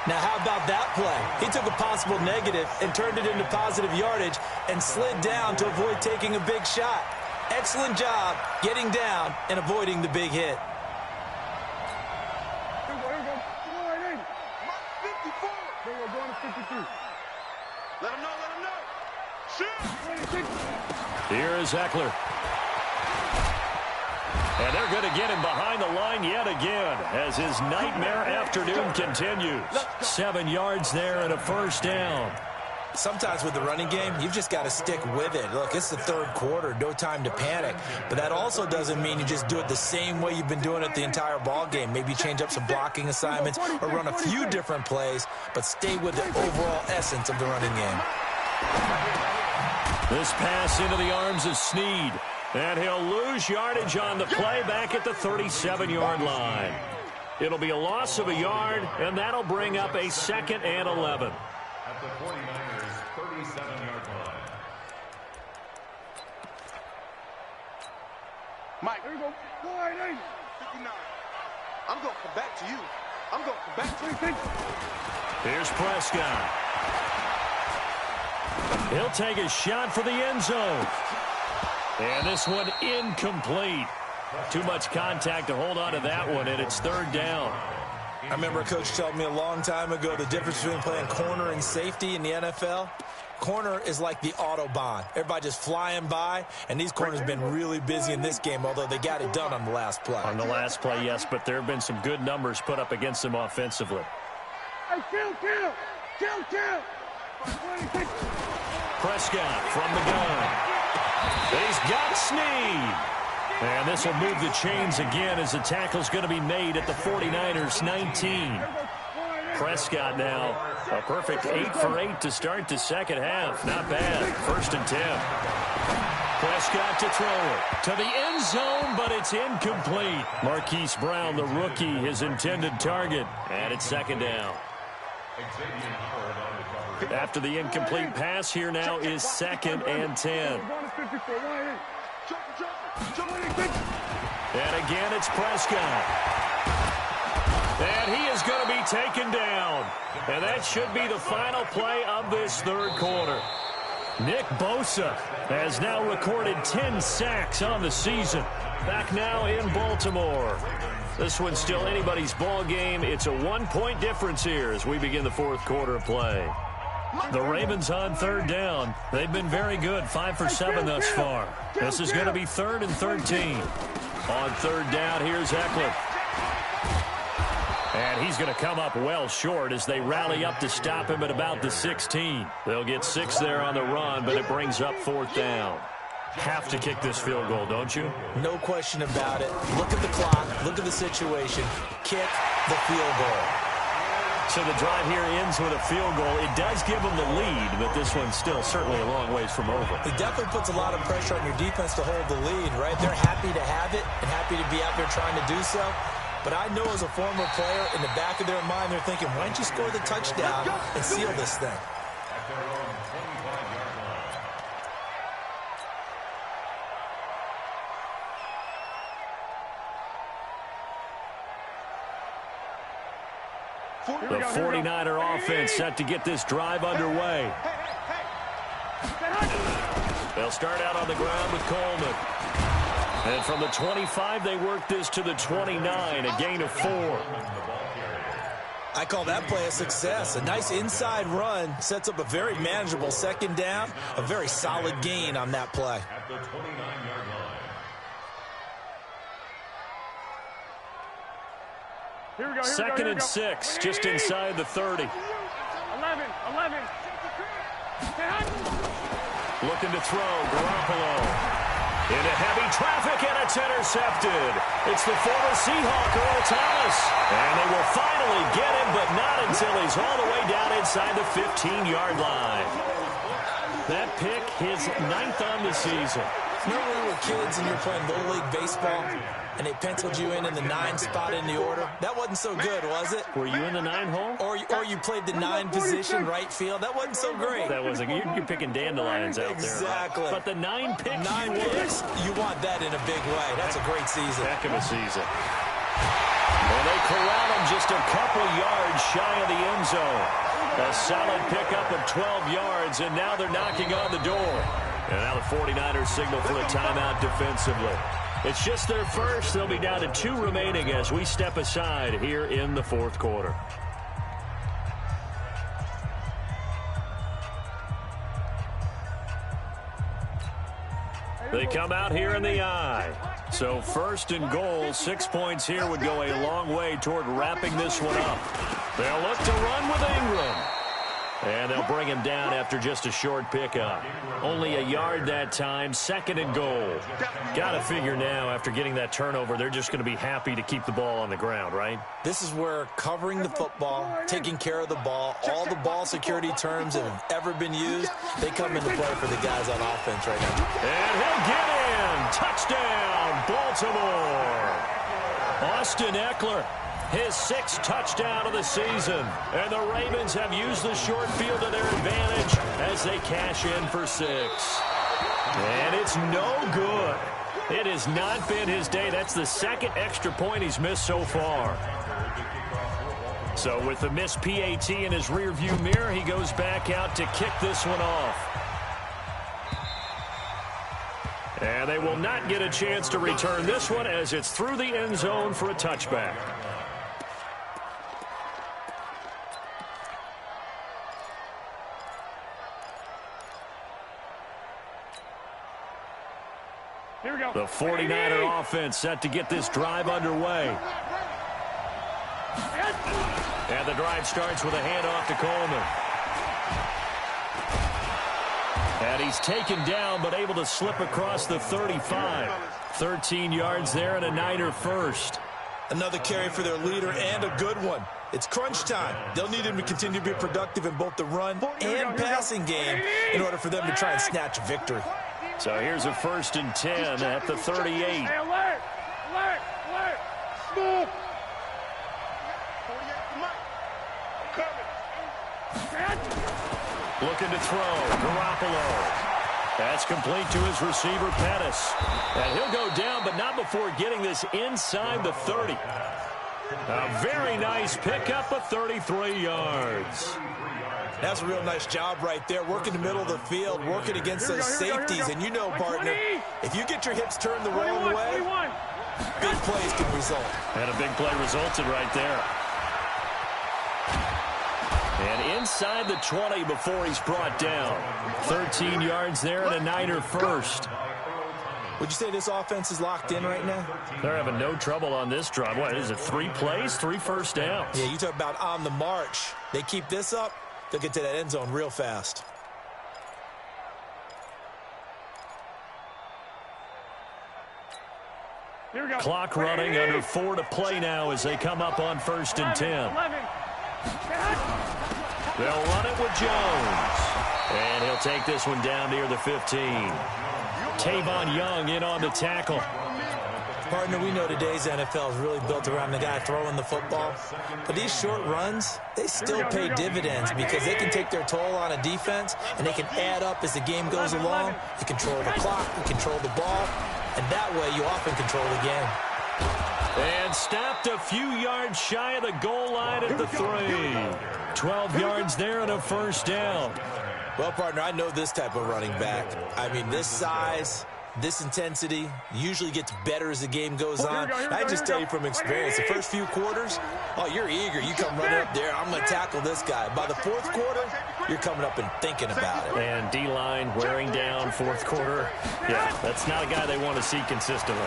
Now, how about that play? He took a possible negative and turned it into positive yardage and slid down to avoid taking a big shot. Excellent job getting down and avoiding the big hit. Here we go. Come on, 54. We're going to 53. Let him know. Shoot. Here is Eckler. And they're going to get him behind the line yet again as his nightmare afternoon continues. 7 yards there and a 1st down. Sometimes with the running game, you've just got to stick with it. Look, it's the 3rd quarter, no time to panic. But that also doesn't mean you just do it the same way you've been doing it the entire ball game. Maybe change up some blocking assignments or run a few different plays, but stay with the overall essence of the running game. This pass into the arms of Snead. And he'll lose yardage on the play back at the 37-yard line. It'll be a loss of a yard, and that'll bring up a 2nd and 11. At the 49ers' 37-yard line. Mike, here we go. 59. I'm going to come back to you. I'm going to come back to you. Here's Prescott. He'll take a shot for the end zone. And this one incomplete. Too much contact to hold on to that one, and it's 3rd down. I remember a coach told me a long time ago the difference between playing corner and safety in the NFL. Corner is like the Autobahn. Everybody just flying by, and these corners have been really busy in this game, although they got it done on the last play. On the last play, yes, but there have been some good numbers put up against them offensively. Hey, kill! Prescott from the gun. He's got Snead. And this will move the chains again as the tackle's going to be made at the 49ers 19. Prescott now a perfect 8 for 8 to start the second half. Not bad. 1st and 10. Prescott to throw it to the end zone, but it's incomplete. Marquise Brown, the rookie, his intended target. And it's 2nd down. After the incomplete pass, here now is 2nd and 10. And again, it's Prescott. And he is going to be taken down. And that should be the final play of this 3rd quarter. Nick Bosa has now recorded 10 sacks on the season. Back now in Baltimore. This one's still anybody's ball game. It's a 1-point difference here as we begin the 4th quarter of play. The Ravens on 3rd down. They've been very good, 5 for 7 thus far. This is going to be 3rd and 13. On 3rd down, here's Eckler. And he's going to come up well short as they rally up to stop him at about the 16. They'll get 6 there on the run, but it brings up 4th down. Have to kick this field goal, don't you? No question about it. Look at the clock. Look at the situation. Kick the field goal. So the drive here ends with a field goal. It does give them the lead, but this one's still certainly a long ways from over. It definitely puts a lot of pressure on your defense to hold the lead, right? They're happy to have it and happy to be out there trying to do so. But I know as a former player, in the back of their mind, they're thinking, why don't you score the touchdown and seal this thing? The 49er offense set to get this drive underway. They'll start out on the ground with Coleman. And from the 25, they work this to the 29, a gain of 4. I call that play a success. A nice inside run sets up a very manageable 2nd down, a very solid gain on that play. At the 29-yard line. Here we go. 2nd and 6, just inside the 30. 11. Looking to throw, Garoppolo. Into heavy traffic, and it's intercepted. It's the former Seahawk, Earl Thomas. And they will finally get him, but not until he's all the way down inside the 15-yard line. That pick, his 9th on the season. Remember when we were kids and you were playing Little League Baseball, and they penciled you in the 9 spot in the order? That wasn't so good, was it? Were you in the 9 hole? Or you played the 9 position right field? That wasn't so great. That wasn't. You're picking dandelions out there. Exactly. But the 9 pick. 9 picks, you want that in a big way. That's a great season. Heck of a season. Well, they corral him just a couple yards shy of the end zone. A solid pickup of 12 yards, and now they're knocking on the door. And now the 49ers signal for a timeout defensively. It's just their first. They'll be down to 2 remaining as we step aside here in the 4th quarter. They come out here in the I. So 1st and goal, 6 points here would go a long way toward wrapping this one up. They'll look to run with Ingram. And they'll bring him down after just a short pickup. Only a yard that time, 2nd and goal. Got to figure now, after getting that turnover, they're just going to be happy to keep the ball on the ground, right? This is where covering the football, taking care of the ball, all the ball security terms that have ever been used, they come into play for the guys on offense right now. And he'll get in. Touchdown, Baltimore. Austin Eckler. His 6th touchdown of the season. And the Ravens have used the short field to their advantage as they cash in for 6. And it's no good. It has not been his day. That's the 2nd extra point he's missed so far. So with the missed PAT in his rearview mirror, he goes back out to kick this one off. And they will not get a chance to return this one as it's through the end zone for a touchback. The 49er offense set to get this drive underway. And the drive starts with a handoff to Coleman. And he's taken down, but able to slip across the 35. 13 yards there and a Niner first. Another carry for their leader and a good one. It's crunch time. They'll need him to continue to be productive in both the run and passing game in order for them to try and snatch a victory. So here's a 1st and 10 at the 38. Hey, alert! Alert! Alert! Move! Looking to throw. Garoppolo. That's complete to his receiver, Pettis. And he'll go down, but not before getting this inside the 30. A very nice pickup of 33 yards. That's a real nice job right there. Working the middle of the field, working against those safeties. And you know, partner, if you get your hips turned the wrong way, big plays can result. And a big play resulted right there. And inside the 20 before he's brought down. 13 yards there and a Niner first. Would you say this offense is locked in right now? They're having no trouble on this drive. What is it, 3 plays, 3 first downs? Yeah, you talk about on the march. They keep this up, they'll get to that end zone real fast. Clock running, under 4 to play now as they come up on 1st and 10. They'll run it with Jones. And he'll take this one down near the 15. Tavon Young in on the tackle. Partner, we know today's NFL is really built around the guy throwing the football. But these short runs, they still pay dividends because they can take their toll on a defense and they can add up as the game goes along. You control the clock, you control the ball, and that way you often control the game. And stopped a few yards shy of the goal line at the 3. 12 yards there and a 1st down. Well, partner, I know this type of running back. I mean, this size, this intensity usually gets better as the game goes on. I just tell you from experience, the first few quarters, oh, you're eager. You come running up there, I'm going to tackle this guy. By the 4th quarter, you're coming up and thinking about it. And D-line wearing down 4th quarter. Yeah, that's not a guy they want to see consistently.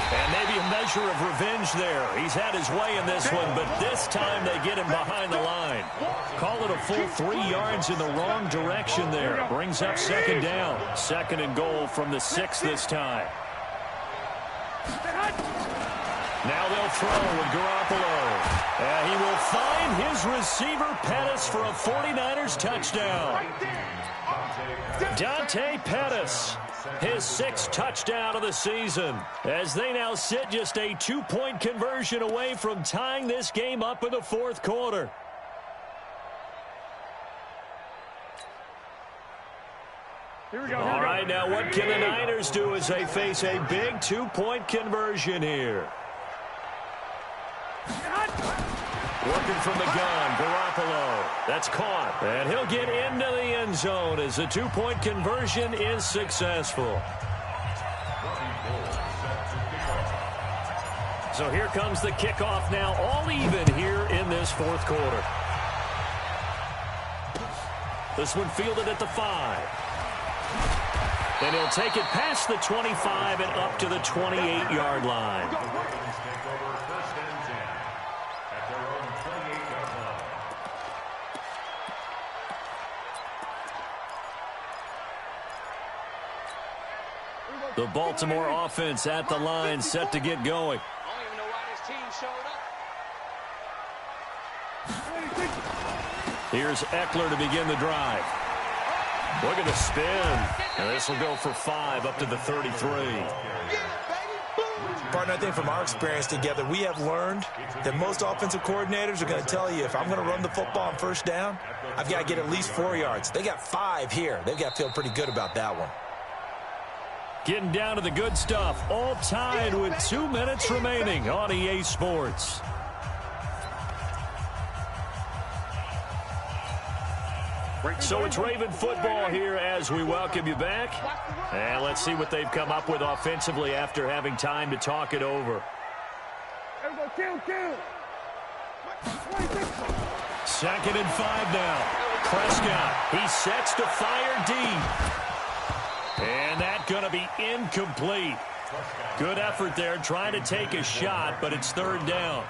And maybe a measure of revenge there. He's had his way in this one, but this time they get him behind the line. Call it a full 3 yards in the wrong direction there. Brings up 2nd down. 2nd and goal from the 6 this time. Now they'll throw with Garoppolo. And he will find his receiver, Pettis, for a 49ers touchdown. Dante Pettis. His 6th touchdown of the season, as they now sit just a 2-point conversion away from tying this game up in the 4th quarter. All right, now what can the Niners do as they face a big 2-point conversion here? Working from the gun, Garoppolo. That's caught. And he'll get into the end zone as the 2-point conversion is successful. So here comes the kickoff now, all even here in this 4th quarter. This one fielded at the 5. And he'll take it past the 25 and up to the 28-yard line. The Baltimore offense at the line, set to get going. I don't even know why this team showed up. Here's Eckler to begin the drive. Look at the spin. And this will go for 5 up to the 33. Partner, I think from our experience together, we have learned that most offensive coordinators are going to tell you, if I'm going to run the football on 1st down, I've got to get at least 4 yards. They got 5 here. They've got to feel pretty good about that one. Getting down to the good stuff. All tied with 2 minutes remaining on EA Sports. So it's Raven football here as we welcome you back. And let's see what they've come up with offensively after having time to talk it over. Kill. 2nd and 5 now. Prescott, he sets to fire deep. And that's going to be incomplete. Good effort there, trying to take a shot, but it's third down.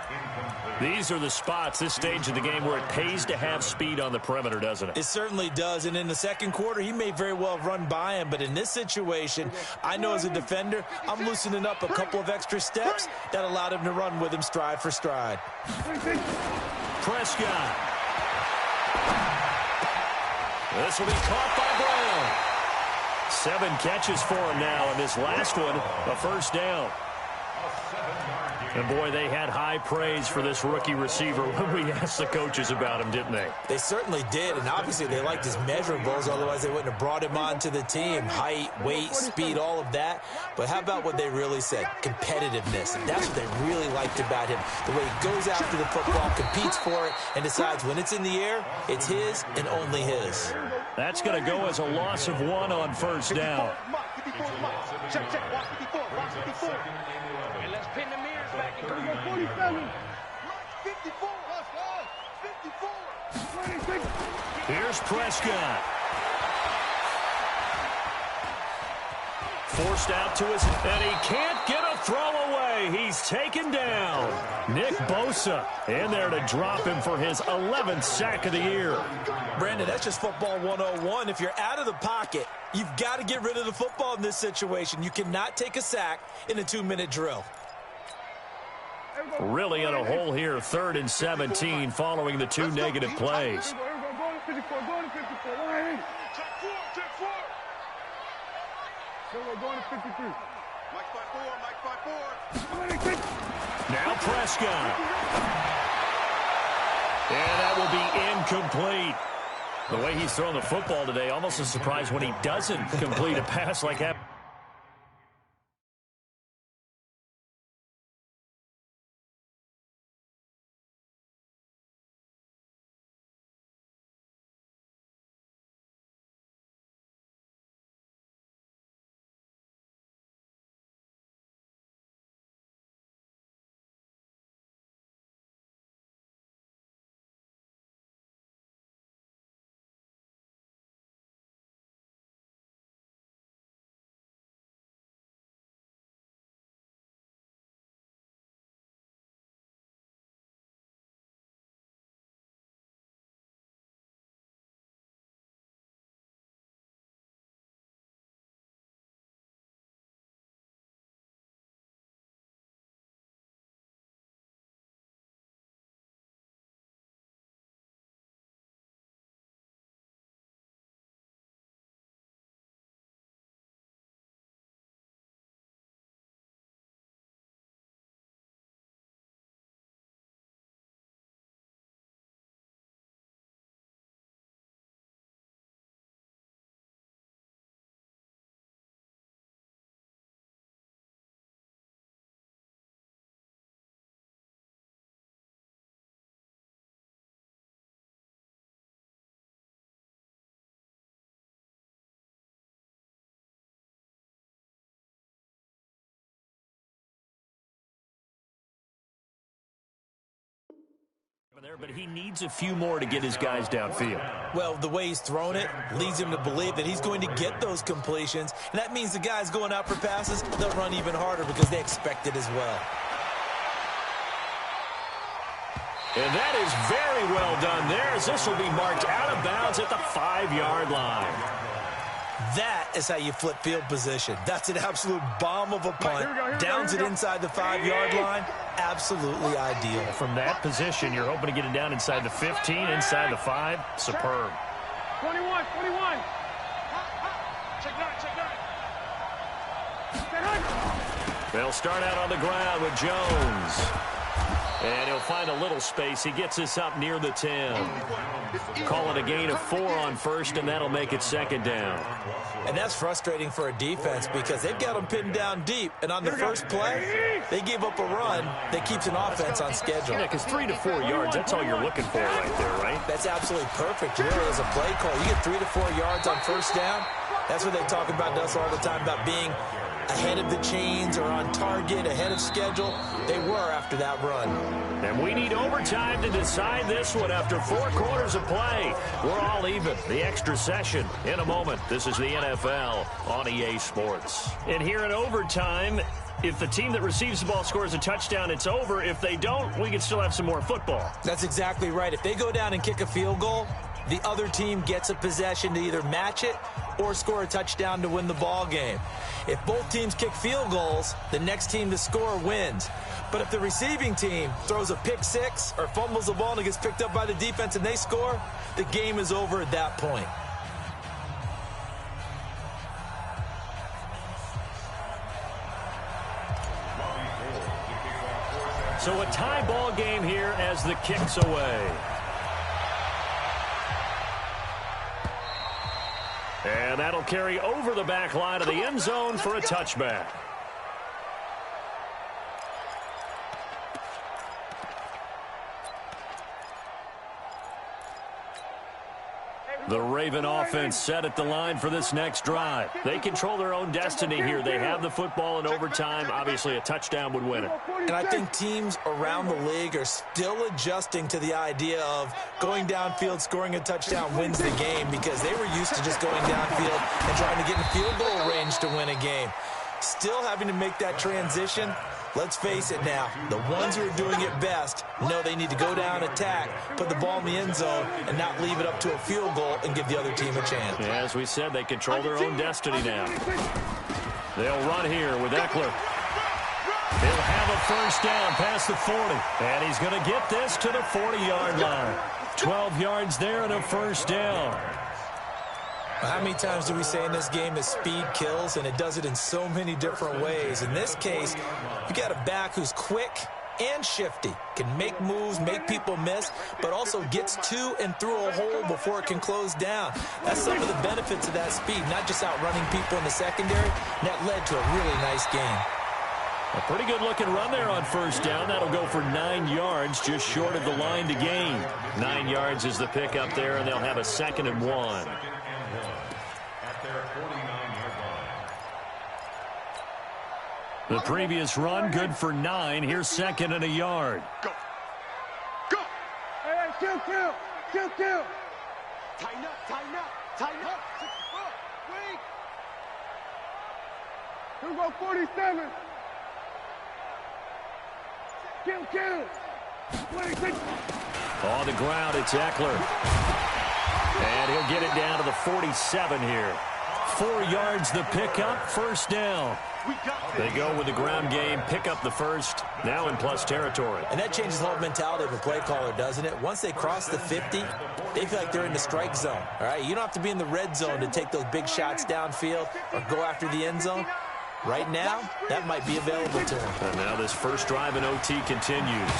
These are the spots, this stage of the game, where it pays to have speed on the perimeter, doesn't it? It certainly does, and in the second quarter, he may very well have run by him, but in this situation, I know as a defender, I'm loosening up a couple of extra steps that allowed him to run with him stride for stride. Prescott. This will be caught by Brown. 7 catches for him now, and this last one, a first down. And, boy, they had high praise for this rookie receiver when we asked the coaches about him, didn't they? They certainly did, and obviously they liked his measurables, otherwise they wouldn't have brought him onto the team. Height, weight, speed, all of that. But how about what they really said? Competitiveness. That's what they really liked about him. The way he goes after the football, competes for it, and decides when it's in the air, it's his and only his. That's going to go as a loss of 1 on first down. Check, check, watch 54, watch 54. And let's pin the mirrors back. 47. 54, let's go. 54. Here's Prescott. Forced out to his, and he can't get a throw away. He's taken down. Nick Bosa in there to drop him for his 11th sack of the year. Brandon, that's just football 101. If you're out of the pocket, you've got to get rid of the football in this situation. You cannot take a sack in a 2-minute drill. Really in a hole here, 3rd and 17 following the 2 negative plays. Go to 54, go to 54. Line. Check 4. Going to 53. Mike 5-4. Now Prescott. And that will be incomplete. The way he's thrown the football today, almost a surprise when he doesn't complete a pass like that. There, but he needs a few more to get his guys downfield. Well, the way he's thrown it leads him to believe that he's going to get those completions, and that means the guys going out for passes, they'll run even harder because they expect it as well. And that is very well done there, as this will be marked out of bounds at the 5-yard line. That is how you flip field position. That's an absolute bomb of a punt. Downs it inside the 5-yard line. Absolutely ideal. From that position, you're hoping to get it down inside the 15, inside the 5. Superb. 21. Check 9. They'll start out on the ground with Jones. And he'll find a little space. He gets this up near the 10. Call it a gain of 4 on first, and that'll make it 2nd down. And that's frustrating for a defense because they've got them pinned down deep. And on the first play, they give up a run that keeps an offense on schedule. Yeah, because 3 to 4 yards, that's all you're looking for right there, right? That's absolutely perfect, really, as a play call. You get 3 to 4 yards on first down. That's what they talk about to us all the time, about being ahead of the chains or on target, ahead of schedule. They were after that run. And we need overtime to decide this one after 4 quarters of play. We're all even. The extra session in a moment. This is the NFL on EA Sports. And here in overtime, if the team that receives the ball scores a touchdown, it's over. If they don't, we can still have some more football. That's exactly right. If they go down and kick a field goal, the other team gets a possession to either match it or score a touchdown to win the ball game. If both teams kick field goals, the next team to score wins. But if the receiving team throws a pick six or fumbles the ball and it gets picked up by the defense and they score, the game is over at that point. So a tie ball game here as the kick's away. And that'll carry over the back line of the end zone for a touchback. The Raven offense set at the line for this next drive. They control their own destiny here. They have the football in overtime. Obviously, a touchdown would win it. And I think teams around the league are still adjusting to the idea of going downfield, scoring a touchdown wins the game, because they were used to just going downfield and trying to get in field goal range to win a game. Still having to make that transition. Let's face it now, the ones who are doing it best know they need to go down, attack, put the ball in the end zone, and not leave it up to a field goal and give the other team a chance. Yeah, as we said, they control their own destiny now. They'll run here with Eckler. He'll have a first down past the 40, and he's going to get this to the 40-yard line. 12 yards there and a first down. How many times do we say in this game that speed kills, and it does it in so many different ways? In this case, you got a back who's quick and shifty, can make moves, make people miss, but also gets to and through a hole before it can close down. That's some of the benefits of that speed, not just outrunning people in the secondary. And that led to a really nice game. A pretty good-looking run there on first down. That'll go for 9 yards, just short of the line to gain. 9 yards is the pick up there, and they'll have a 2nd and 1. The previous run, good for 9. Here's 2nd and a yard. Go. Go. Hey, kill. Tighten up. Wait. Here we go, 47. Kill. 26. On the ground, it's Eckler. And he'll get it down to the 47 here. 4 yards the pickup, first down. They go with the ground game, pick up the first, now in plus territory. And that changes the whole mentality of a play caller, doesn't it? Once they cross the 50, they feel like they're in the strike zone, all right? You don't have to be in the red zone to take those big shots downfield or go after the end zone. Right now, that might be available to them. And now this first drive in OT continues.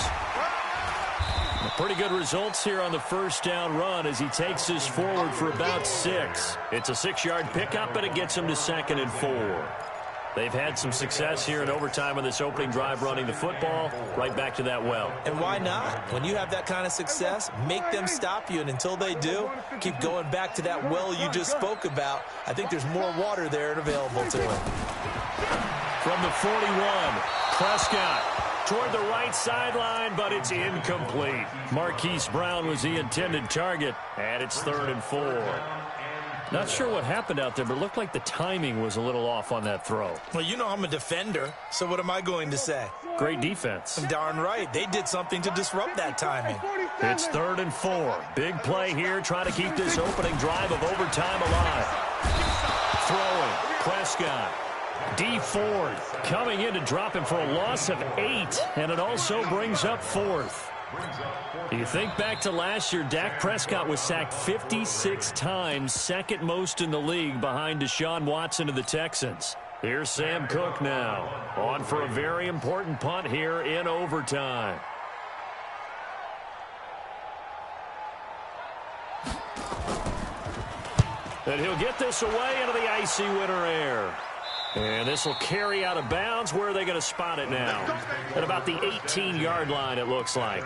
Pretty good results here on the first down run as he takes this forward for about 6. It's a 6-yard pickup, and it gets him to 2nd and 4. They've had some success here in overtime on this opening drive running the football. Right back to that well. And why not? When you have that kind of success, make them stop you, and until they do, keep going back to that well you just spoke about. I think there's more water there and available to him. From the 41, Prescott toward the right sideline, but it's incomplete. Marquise Brown was the intended target, and it's 3rd and 4. Not sure what happened out there, but it looked like the timing was a little off on that throw. Well, you know I'm a defender, so what am I going to say? Great defense. Darn right. They did something to disrupt that timing. It's 3rd and 4. Big play here, trying to keep this opening drive of overtime alive. Throwing, Prescott. D Ford coming in to drop him for a loss of 8, and it also brings up 4th. You think back to last year, Dak Prescott was sacked 56 times, 2nd most in the league behind Deshaun Watson of the Texans. Here's Sam Cook now, on for a very important punt here in overtime. And he'll get this away into the icy winter air. And this will carry out of bounds. Where are they going to spot it now? At about the 18-yard line, it looks like.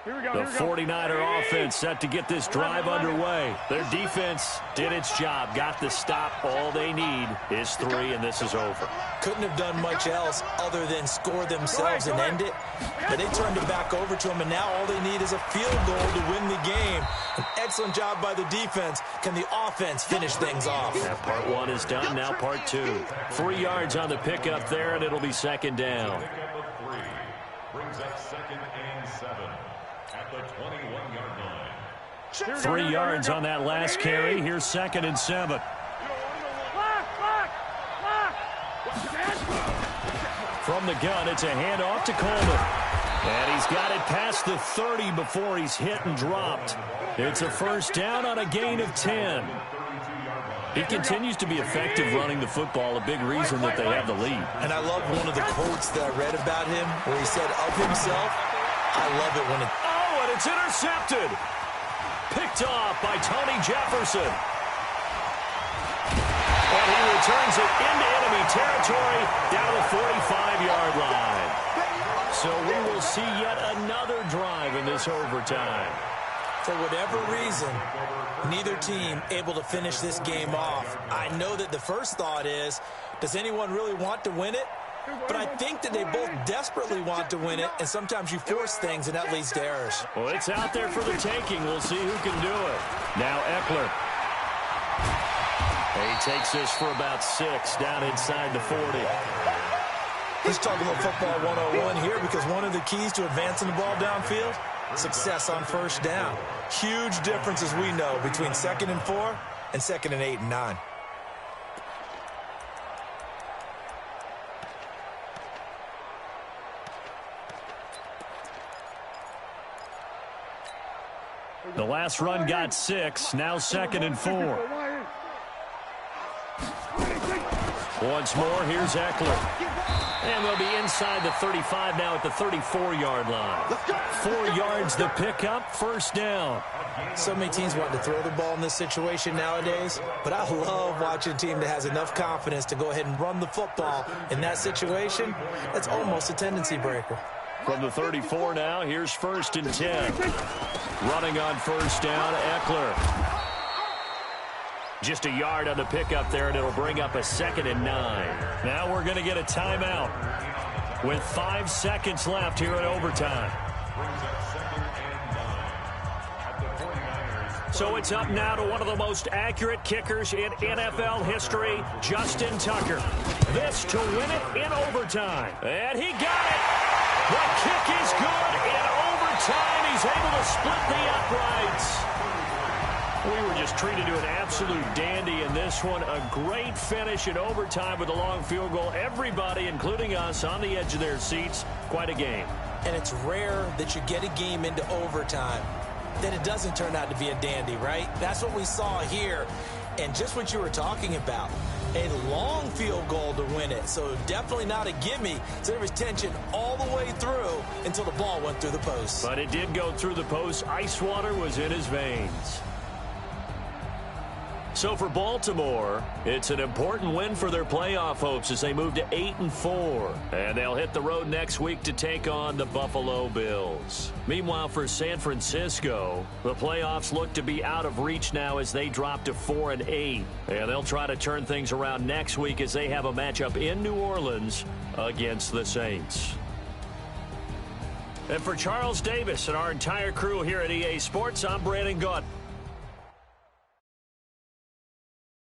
The 49er offense set to get this drive underway. Their defense did its job, got the stop. All they need is 3, and this is over. Couldn't have done much else other than score themselves and end it. But they turned it back over to them, and now all they need is a field goal to win the game. An excellent job by the defense. Can the offense finish things off? That part 1 is done, now part 2. 3 yards on the pickup there, and it'll be second down. Brings up 2nd and 7 at the 21-yard line. 3 yards on that last carry. Here's 2nd and 7. From the gun, it's a handoff to Coleman. And he's got it past the 30 before he's hit and dropped. It's a first down on a gain of 10. He continues to be effective running the football, a big reason that they have the lead. And I love one of the quotes that I read about him where he said of himself, I love it when it... Oh, and it's intercepted. Picked off by Tony Jefferson. And he returns it into enemy territory down to the 45-yard line. So we will see yet another drive in this overtime. For whatever reason, neither team able to finish this game off. I know that the first thought is, does anyone really want to win it? But I think that they both desperately want to win it, and sometimes you force things, and that leads to errors. Well, it's out there for the taking. We'll see who can do it. Now Eckler. He takes this for about 6 down inside the 40. Let's talk a little football 101 here, because one of the keys to advancing the ball downfield, success on first down. Huge difference, as we know, between 2nd and 4 and 2nd and 8 and 9. The last run got 6, now 2nd and 4. Once more, here's Eckler. And they'll be inside the 35 now at the 34-yard line. 4 yards the pickup, first down. So many teams want to throw the ball in this situation nowadays, but I love watching a team that has enough confidence to go ahead and run the football in that situation. That's almost a tendency breaker. From the 34 now, here's 1st and 10. Running on first down, Eckler. Just a yard on the pickup there, and it'll bring up a 2nd and 9. Now we're going to get a timeout with 5 seconds left here in overtime. So it's up now to one of the most accurate kickers in NFL history, Justin Tucker. This to win it in overtime. And he got it. The kick is good in overtime. He's able to split the uprights. We were just treated to an absolute dandy in this one. A great finish in overtime with a long field goal. Everybody, including us, on the edge of their seats. Quite a game. And it's rare that you get a game into overtime that it doesn't turn out to be a dandy, right? That's what we saw here. And just what you were talking about, a long field goal to win it. So definitely not a gimme. So there was tension all the way through until the ball went through the post. But it did go through the post. Ice water was in his veins. So for Baltimore, it's an important win for their playoff hopes as they move to 8-4. And they'll hit the road next week to take on the Buffalo Bills. Meanwhile, for San Francisco, the playoffs look to be out of reach now as they drop to 4-8. And they'll try to turn things around next week as they have a matchup in New Orleans against the Saints. And for Charles Davis and our entire crew here at EA Sports, I'm Brandon Gaunt.